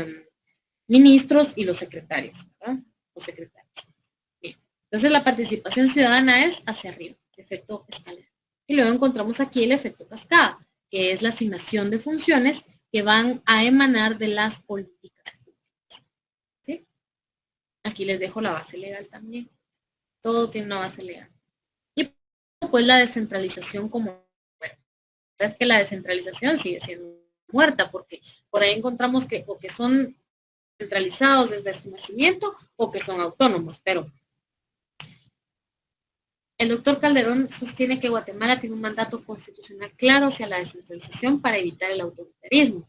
ministros y los secretarios, ¿verdad? Los secretarios. Bien. Entonces la participación ciudadana es hacia arriba, efecto escalera. Y luego encontramos aquí el efecto cascada, que es la asignación de funciones que van a emanar de las políticas públicas. ¿Sí? Aquí les dejo la base legal también. Todo tiene una base legal. Y pues la descentralización como es que la descentralización sigue siendo muerta, porque por ahí encontramos que o que son centralizados desde su nacimiento o que son autónomos, pero el doctor Calderón sostiene que Guatemala tiene un mandato constitucional claro hacia la descentralización para evitar el autoritarismo,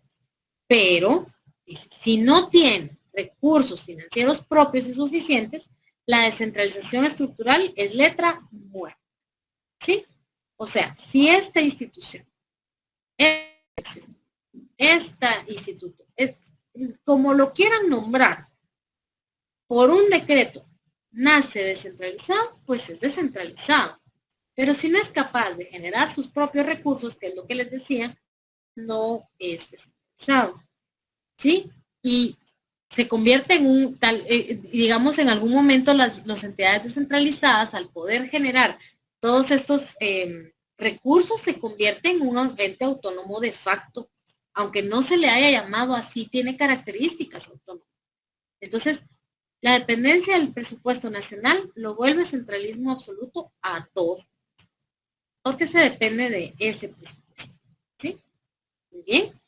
pero si no tiene recursos financieros propios y suficientes, la descentralización estructural es letra muerta, ¿sí? O sea, si esta institución, instituto, como lo quieran nombrar, por un decreto nace descentralizado, pues es descentralizado. Pero si no es capaz de generar sus propios recursos, que es lo que les decía, no es descentralizado. ¿Sí? Y se convierte en un tal, digamos, en algún momento las entidades descentralizadas, al poder generar todos estos recursos, se convierten en un ente autónomo de facto, aunque no se le haya llamado así, tiene características autónomas. Entonces, la dependencia del presupuesto nacional lo vuelve centralismo absoluto a todo, porque se depende de ese presupuesto. ¿Sí? Muy bien.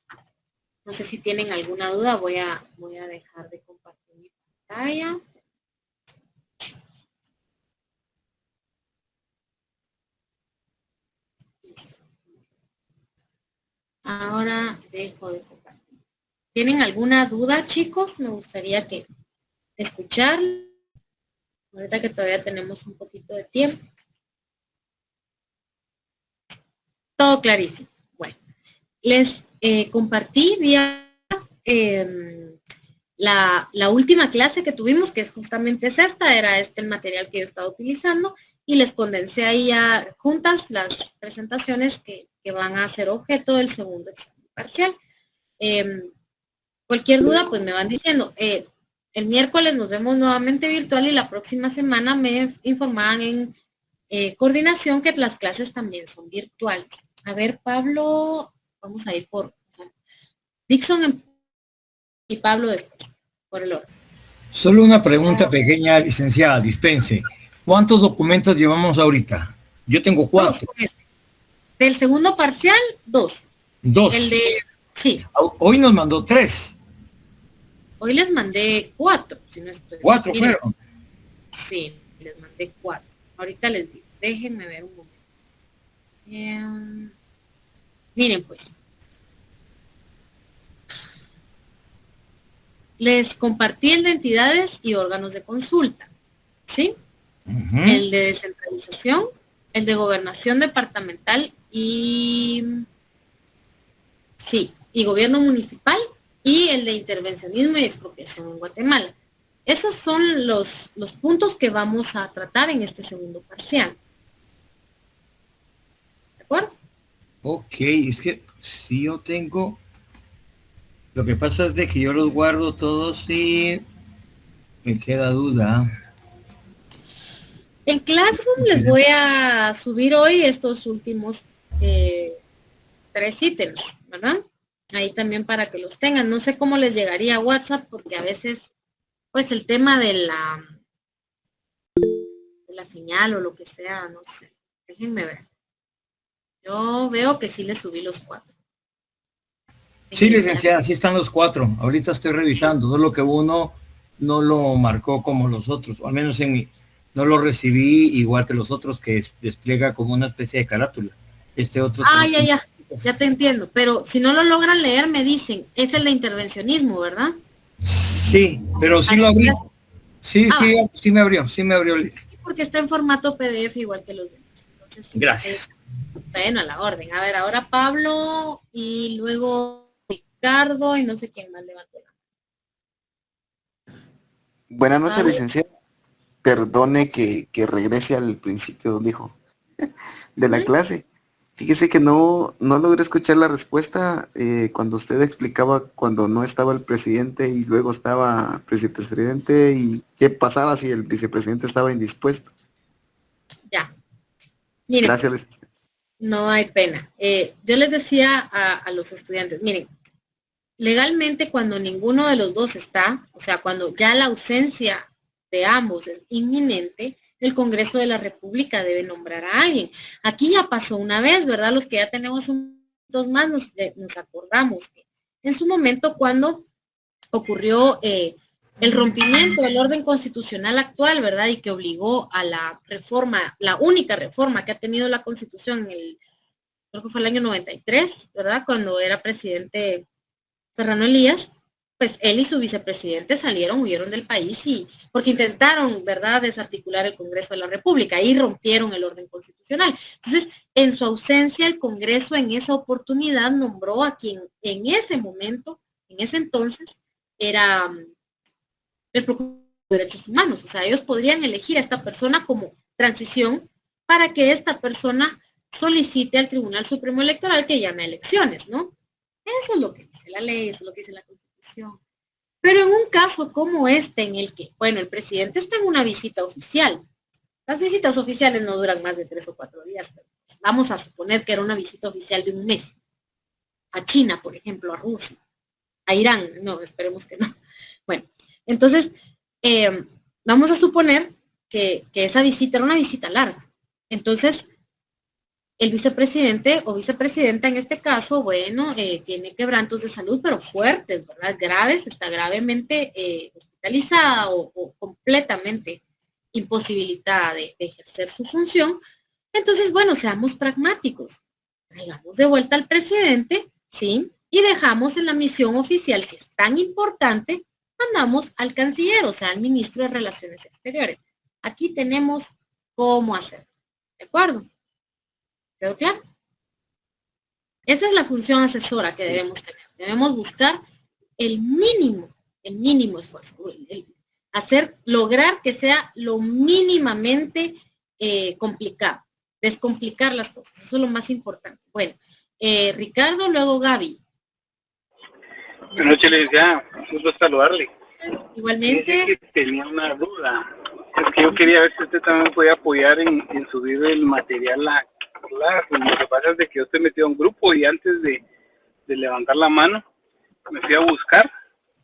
No sé si tienen alguna duda, voy a dejar de compartir mi pantalla. Ahora dejo de compartir. ¿Tienen alguna duda, chicos? Me gustaría que escuchar. Ahorita que todavía tenemos un poquito de tiempo. Todo clarísimo. Bueno, les compartí vía la última clase que tuvimos, que es justamente esta, era el material que yo estaba utilizando, y les condensé ahí ya juntas las presentaciones que van a ser objeto del segundo examen parcial. Cualquier duda, pues me van diciendo. El miércoles nos vemos nuevamente virtual y la próxima semana me informaban en coordinación, que las clases también son virtuales. A ver, Pablo, vamos a ir por Dixon y Pablo después, por el orden. Solo una pregunta pequeña, licenciada, dispense. ¿Cuántos documentos llevamos ahorita? Yo tengo 4. Del segundo parcial, 2. 2. El de, sí. Hoy nos mandó 3. Hoy les mandé 4. Si no estoy 4 fueron. Sí, les mandé 4. Ahorita les digo, déjenme ver un momento. Miren pues. Les compartí el de entidades y órganos de consulta, ¿sí? El de descentralización, el de gobernación departamental y gobierno municipal, y el de intervencionismo y expropiación en Guatemala. Esos son los puntos que vamos a tratar en este segundo parcial. ¿De acuerdo? Ok, es que si yo tengo... Lo que pasa es de que yo los guardo todos y me queda duda. En Classroom les voy a subir hoy estos últimos 3 ítems, ¿verdad? Ahí también para que los tengan. No sé cómo les llegaría a WhatsApp, porque a veces, pues el tema de la señal o lo que sea, no sé. Déjenme ver. Yo veo que sí les subí los 4. Sí, licenciada, sí están los 4. Ahorita estoy revisando, solo que uno no lo marcó como los otros, o al menos en mi, no lo recibí igual que los otros, que despliega como una especie de carátula. Este otro... Ya te entiendo, pero si no lo logran leer me dicen, es el de intervencionismo, ¿verdad? Sí, pero sí lo abrí. Sí me abrió. Porque está en formato PDF igual que los demás. Entonces, sí, gracias. Bueno, a la orden. A ver, ahora Pablo y luego Ricardo y no sé quién más levantó la mano. Buenas noches, licenciado. Perdone que regrese al principio, dijo, de la clase. Fíjese que no logré escuchar la respuesta cuando usted explicaba cuando no estaba el presidente y luego estaba vicepresidente, y qué pasaba si el vicepresidente estaba indispuesto. Ya. Miren, gracias. Pues, no hay pena. Yo les decía a los estudiantes, miren, legalmente cuando ninguno de los dos está, o sea, cuando ya la ausencia de ambos es inminente, el Congreso de la República debe nombrar a alguien. Aquí ya pasó una vez, ¿verdad? Los que ya tenemos dos más nos acordamos. En su momento, cuando ocurrió el rompimiento del orden constitucional actual, ¿verdad? Y que obligó a la reforma, la única reforma que ha tenido la Constitución creo que fue el año 93, ¿verdad? Cuando era presidente Serrano Elías, pues él y su vicepresidente huyeron del país porque intentaron, ¿verdad?, desarticular el Congreso de la República y rompieron el orden constitucional. Entonces, en su ausencia, el Congreso en esa oportunidad nombró a quien en ese momento, en ese entonces, era el Procurador de Derechos Humanos. O sea, ellos podrían elegir a esta persona como transición para que esta persona solicite al Tribunal Supremo Electoral que llame a elecciones, ¿no? Eso es lo que dice la ley, eso es lo que dice la Constitución. Pero en un caso como este, en el que, bueno, el presidente está en una visita oficial. Las visitas oficiales no duran más de 3 o 4 días, pero vamos a suponer que era una visita oficial de un mes. A China, por ejemplo, a Rusia, a Irán, no, esperemos que no. Bueno, entonces, vamos a suponer que esa visita era una visita larga. Entonces, el vicepresidente o vicepresidenta en este caso, bueno, tiene quebrantos de salud, pero fuertes, ¿verdad? Graves, está gravemente hospitalizada o completamente imposibilitada de ejercer su función. Entonces, bueno, seamos pragmáticos. Traigamos de vuelta al presidente, ¿sí? Y dejamos en la misión oficial, si es tan importante, mandamos al canciller, o sea, al ministro de Relaciones Exteriores. Aquí tenemos cómo hacerlo, ¿de acuerdo? ¿Quedó claro? Esa es la función asesora que debemos tener. Debemos buscar el mínimo esfuerzo. Lograr que sea lo mínimamente complicado. Descomplicar las cosas. Eso es lo más importante. Bueno, Ricardo, luego Gaby. Buenas noches, licenciada. Un gusto saludarle. Igualmente. Tenía una duda. Es que yo quería ver si usted también podía apoyar en subir el material a clase. Lo que pasa es de que yo estoy metido en un grupo y antes de levantar la mano me fui a buscar,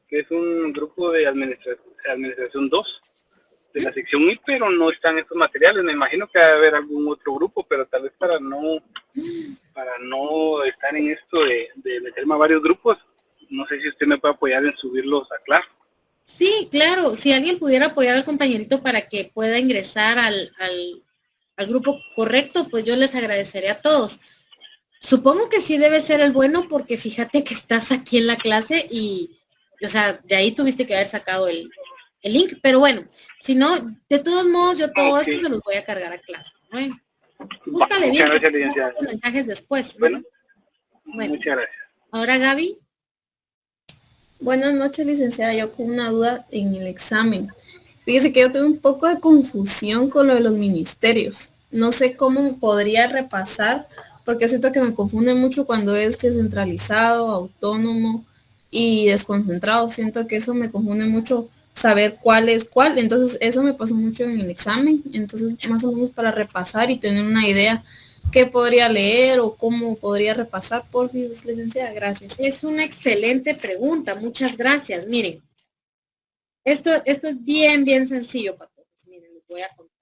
que es un grupo de administración 2 de la sección I, pero no están estos materiales. Me imagino que debe haber algún otro grupo, pero tal vez para no estar en esto de meterme a varios grupos, no sé si usted me puede apoyar en subirlos a clase. Sí, claro, si alguien pudiera apoyar al compañerito para que pueda ingresar al grupo correcto, pues yo les agradecería a todos. Supongo que sí debe ser el bueno porque fíjate que estás aquí en la clase y, o sea, de ahí tuviste que haber sacado el link, pero bueno, si no, de todos modos yo todo esto se los voy a cargar a clase. Bueno, búscale bien, muchas gracias, licenciada. los mensajes después. Bueno, bueno, muchas gracias. Ahora Gaby. Buenas noches, licenciada. Yo con una duda en el examen. Fíjese que yo tengo un poco de confusión con lo de los ministerios. No sé cómo podría repasar, porque siento que me confunde mucho cuando es descentralizado, autónomo y desconcentrado. Siento que eso me confunde mucho saber cuál es cuál. Entonces, eso me pasó mucho en el examen. Entonces, más o menos para repasar y tener una idea qué podría leer o cómo podría repasar, por fin, licenciada. Gracias. Es una excelente pregunta, muchas gracias. Miren, esto es bien sencillo para todos. Miren, les voy a contar.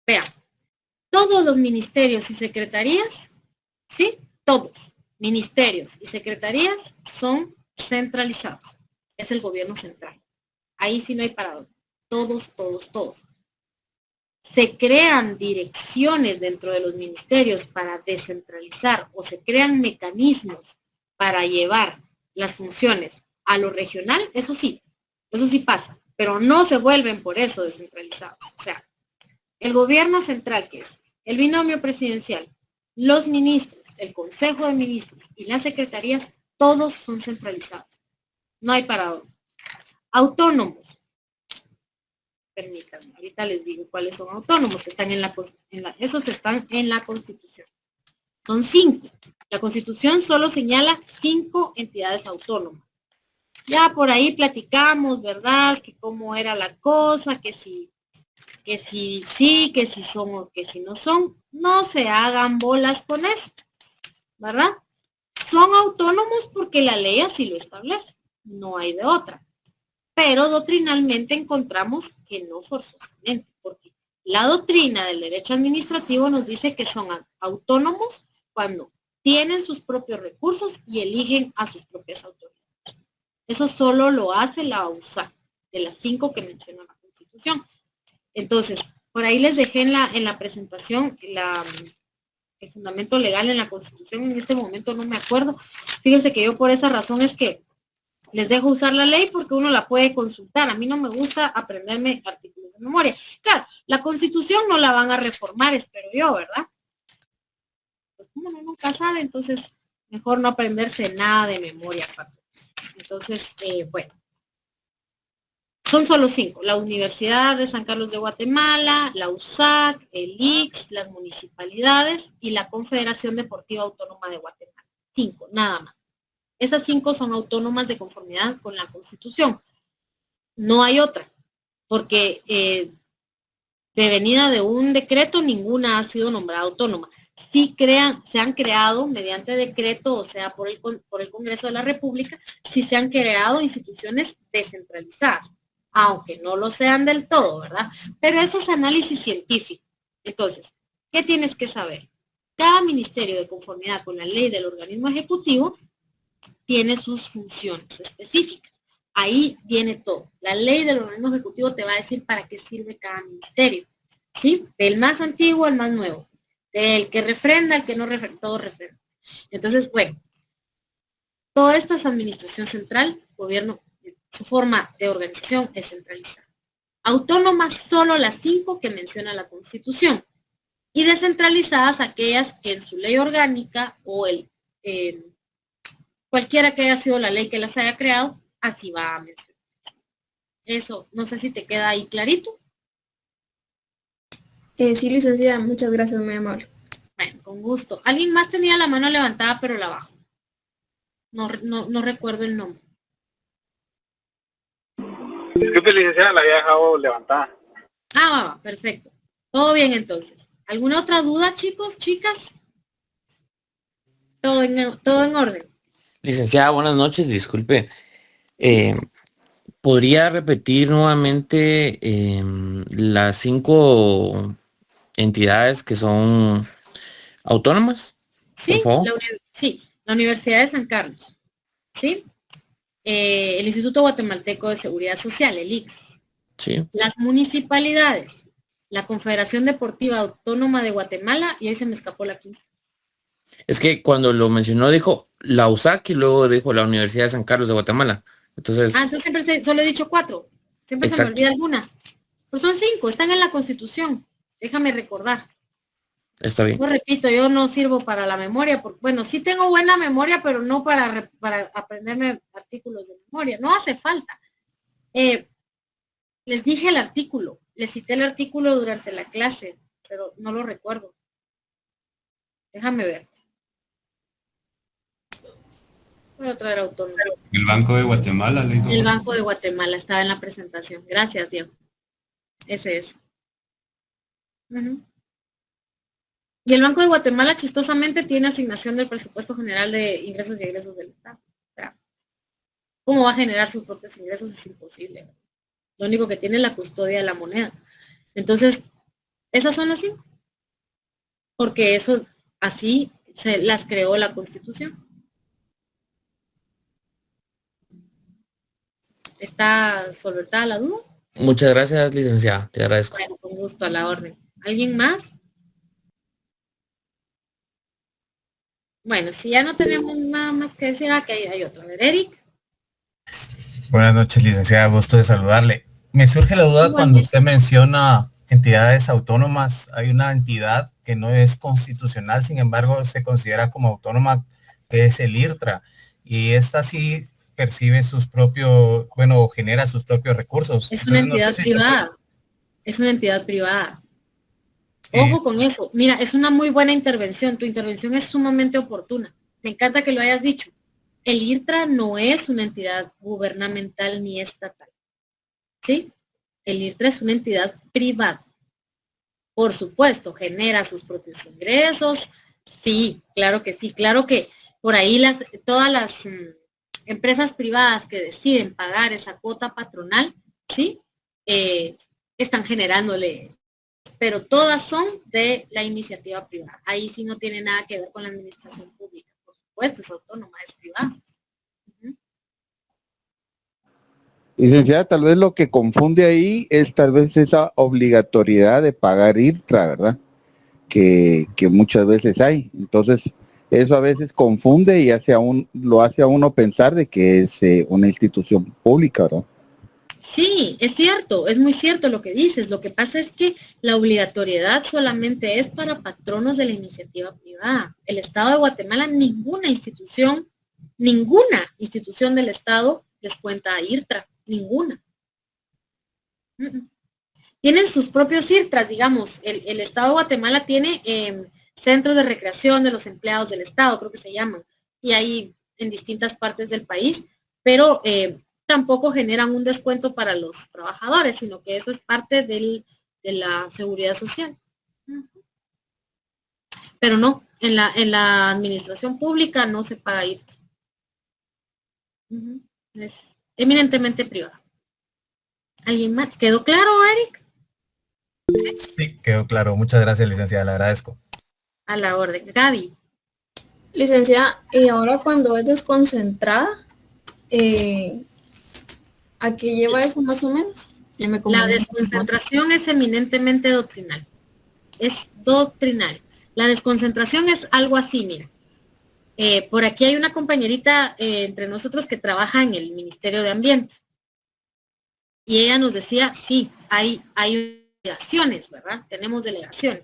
Vean, todos los ministerios y secretarías, ¿sí? Todos, ministerios y secretarías son centralizados. Es el gobierno central. Ahí sí no hay parado. Todos. Se crean direcciones dentro de los ministerios para descentralizar o se crean mecanismos para llevar las funciones a lo regional, eso sí pasa, pero no se vuelven por eso descentralizados. O sea, el gobierno central, que es el binomio presidencial, los ministros, el Consejo de Ministros y las secretarías, todos son centralizados. No hay parado. Autónomos. Permítanme, ahorita les digo cuáles son autónomos, que están esos están en la Constitución. Son 5. La Constitución solo señala 5 entidades autónomas. Ya por ahí platicamos, ¿verdad? Que cómo era la cosa, que si sí, que si son o que si no son. No se hagan bolas con eso, ¿verdad? Son autónomos porque la ley así lo establece. No hay de otra. Pero doctrinalmente encontramos que no forzosamente, porque la doctrina del derecho administrativo nos dice que son autónomos cuando tienen sus propios recursos y eligen a sus propias autoridades. Eso solo lo hace la USAC, de las 5 que menciona la Constitución. Entonces, por ahí les dejé en la presentación el fundamento legal en la Constitución. En este momento no me acuerdo. Fíjense que yo por esa razón es que les dejo usar la ley porque uno la puede consultar. A mí no me gusta aprenderme artículos de memoria. Claro, la Constitución no la van a reformar, espero yo, ¿verdad? Pues como uno nunca sabe, entonces mejor no aprenderse nada de memoria, Pato. Entonces, bueno. Son solo 5. La Universidad de San Carlos de Guatemala, la USAC, el ICS, las municipalidades y la Confederación Deportiva Autónoma de Guatemala. 5, nada más. Esas 5 son autónomas de conformidad con la Constitución. No hay otra, porque de venida de un decreto ninguna ha sido nombrada autónoma. Sí se han creado mediante decreto, o sea, por el Congreso de la República, sí se han creado instituciones descentralizadas, aunque no lo sean del todo, ¿verdad? Pero eso es análisis científico. Entonces, ¿qué tienes que saber? Cada ministerio de conformidad con la ley del organismo ejecutivo tiene sus funciones específicas. Ahí viene todo. La ley del organismo ejecutivo te va a decir para qué sirve cada ministerio, ¿sí? Del más antiguo al más nuevo, del que refrenda al que no refrenda, todo refrenda. Entonces, bueno, toda esta es administración central, gobierno, su forma de organización es centralizada. Autónomas solo las 5 que menciona la Constitución y descentralizadas aquellas que en su ley orgánica o cualquiera que haya sido la ley que las haya creado, así va a mencionar. Eso, no sé si te queda ahí clarito. Sí, licenciada, muchas gracias, muy amable. Bueno, con gusto. Alguien más tenía la mano levantada, pero la bajo. No recuerdo el nombre. Disculpe, licenciada, la había dejado levantada. Va, perfecto. Todo bien entonces. ¿Alguna otra duda, chicos, chicas? Todo en orden. Licenciada, buenas noches, disculpe. ¿Podría repetir nuevamente las 5 entidades que son autónomas? Sí, Por favor. la Universidad de San Carlos. ¿Sí? El Instituto Guatemalteco de Seguridad Social, el ICS. Sí. Las municipalidades, la Confederación Deportiva Autónoma de Guatemala, y hoy se me escapó la 15. Es que cuando lo mencionó dijo la USAC y luego dijo la Universidad de San Carlos de Guatemala. Entonces, Entonces siempre solo he dicho 4. Siempre se me olvida alguna. Pero son 5, están en la Constitución. Déjame recordar. está bien. Yo repito, yo no sirvo para la memoria, porque, bueno, sí tengo buena memoria, pero no para aprenderme artículos de memoria. No hace falta. Les dije el artículo, les cité el artículo durante la clase, pero no lo recuerdo. Déjame ver. Voy a traer autónomo. El Banco de Guatemala, le dijo. El Banco de Guatemala estaba en la presentación. Gracias, Diego. Ese es. Y el Banco de Guatemala, chistosamente, tiene asignación del presupuesto general de ingresos y egresos del Estado. O sea, ¿cómo va a generar sus propios ingresos? Es imposible. Lo único que tiene es la custodia de la moneda. Entonces, esas son las 5. Porque eso, así se las creó la Constitución. ¿Está solventada la duda? Muchas gracias, licenciada. Te agradezco. Bueno, con gusto, a la orden. ¿Alguien más? Bueno, si ya no tenemos nada más que decir, que hay otro. A ver, Eric. Buenas noches, licenciada. Gusto de saludarle. Me surge la duda cuando usted menciona entidades autónomas. Hay una entidad que no es constitucional, sin embargo, se considera como autónoma, que es el IRTRA. Y esta sí percibe sus propios, genera sus propios recursos. Es una entidad privada. Es una entidad privada. Ojo con eso. Mira, es una muy buena intervención. Tu intervención es sumamente oportuna. Me encanta que lo hayas dicho. El IRTRA no es una entidad gubernamental ni estatal. ¿Sí? El IRTRA es una entidad privada. Por supuesto, genera sus propios ingresos. Sí, claro que sí. Claro que por ahí todas las empresas privadas que deciden pagar esa cuota patronal, ¿sí? Están generándole, pero todas son de la iniciativa privada. Ahí sí no tiene nada que ver con la administración pública. Por supuesto, es autónoma, es privada. Licenciada, tal vez lo que confunde ahí es tal vez esa obligatoriedad de pagar IRTRA, ¿verdad? Que muchas veces hay. Entonces, eso a veces confunde y lo hace a uno pensar de que es una institución pública, ¿verdad? Sí, es cierto, es muy cierto lo que dices. Lo que pasa es que la obligatoriedad solamente es para patronos de la iniciativa privada. El Estado de Guatemala, ninguna institución del Estado les cuenta a IRTRA, ninguna. Tienen sus propios IRTRAs, digamos. El Estado de Guatemala tiene centros de recreación de los empleados del Estado, creo que se llaman, y hay en distintas partes del país, pero tampoco generan un descuento para los trabajadores, sino que eso es parte de la seguridad social. Pero no, en la administración pública no se paga IRTA. Es eminentemente privada. ¿Alguien más? ¿Quedó claro, Eric? Sí, quedó claro. Muchas gracias, licenciada, le agradezco. A la orden. Gaby. Licenciada, y ahora cuando es desconcentrada, ¿a qué lleva eso más o menos? La desconcentración es eminentemente doctrinal. Es doctrinario. La desconcentración es algo así, mira. Por aquí hay una compañerita entre nosotros que trabaja en el Ministerio de Ambiente. Y ella nos decía, sí, hay delegaciones, ¿verdad? Tenemos delegaciones.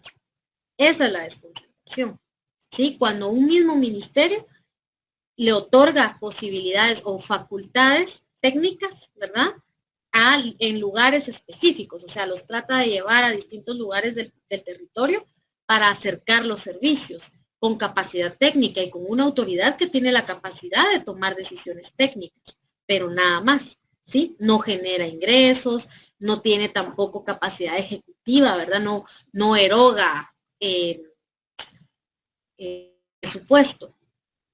Esa es la desconcentración. ¿Sí? Cuando un mismo ministerio le otorga posibilidades o facultades técnicas, ¿verdad? En lugares específicos, o sea, los trata de llevar a distintos lugares del territorio para acercar los servicios con capacidad técnica y con una autoridad que tiene la capacidad de tomar decisiones técnicas, pero nada más. ¿sí? No genera ingresos, no tiene tampoco capacidad ejecutiva, ¿verdad? No eroga presupuesto.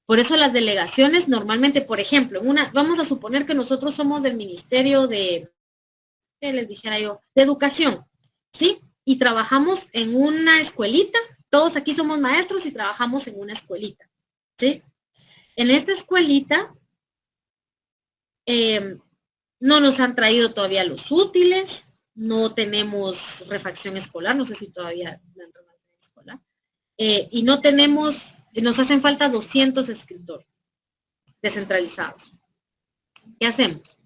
Por eso las delegaciones normalmente, por ejemplo, vamos a suponer que nosotros somos del Ministerio de, ¿qué les dijera yo? De Educación, ¿sí? Y trabajamos en una escuelita, todos aquí somos maestros y trabajamos en una escuelita, ¿sí? En esta escuelita no nos han traído todavía los útiles, no tenemos refacción escolar, no sé si todavía dan refacción escolar, y no tenemos, nos hacen falta 200 escritores descentralizados. ¿Qué hacemos?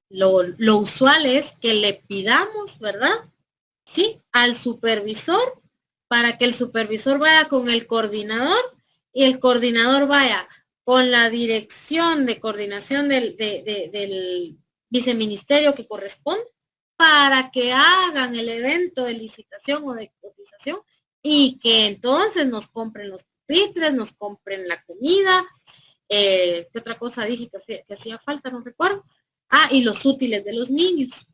Lo usual es que le pidamos, ¿verdad? Sí, al supervisor, para que el supervisor vaya con el coordinador y el coordinador vaya con la dirección de coordinación del viceministerio que corresponde, para que hagan el evento de licitación o de cotización y que entonces nos compren los pupitres, nos compren la comida, ¿qué otra cosa dije que hacía falta? No recuerdo. Y los útiles de los niños.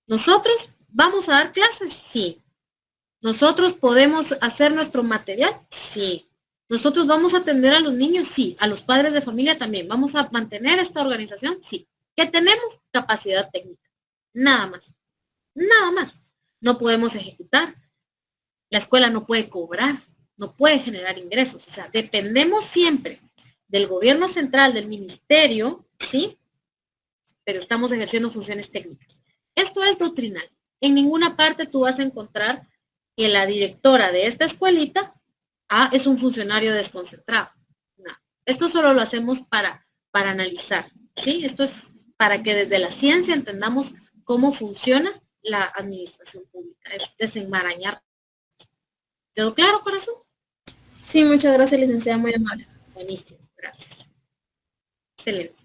¿Nosotros vamos a dar clases? Sí. ¿Nosotros podemos hacer nuestro material? Sí. ¿Nosotros vamos a atender a los niños? Sí. ¿A los padres de familia también? ¿Vamos a mantener esta organización? Sí. ¿Qué tenemos? Capacidad técnica. Nada más. Nada más. No podemos ejecutar. La escuela no puede cobrar. No puede generar ingresos. O sea, dependemos siempre del gobierno central, del ministerio, ¿sí? Pero estamos ejerciendo funciones técnicas. Esto es doctrinal. En ninguna parte tú vas a encontrar que la directora de esta escuelita es un funcionario desconcentrado. No. Esto solo lo hacemos para analizar, ¿sí? Esto es para que desde la ciencia entendamos cómo funciona la administración pública. Es desenmarañar. ¿Quedó claro, corazón? Sí, muchas gracias, licenciada, muy amable. Buenísimo, gracias. Excelente.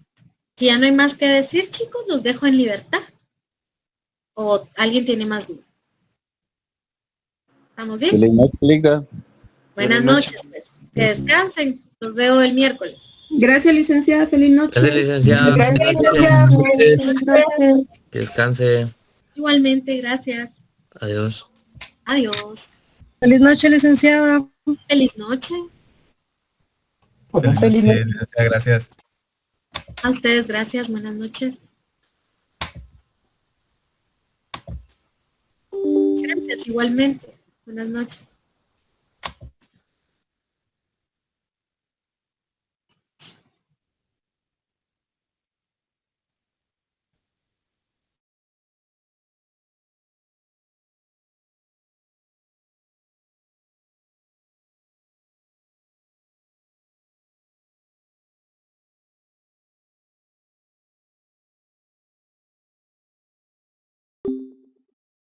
Si ya no hay más que decir, chicos, los dejo en libertad. ¿O alguien tiene más dudas? ¿Estamos bien? Buenas noches. Pues. Que descansen. Los veo el miércoles. Gracias, licenciada. Feliz noche. Gracias, licenciada. Gracias. Que descanse. Igualmente, gracias. Adiós. Adiós. Feliz noche, licenciada. Feliz noche. Feliz noche, licenciada, gracias. A ustedes, gracias. Buenas noches. Gracias, igualmente. Buenas noches.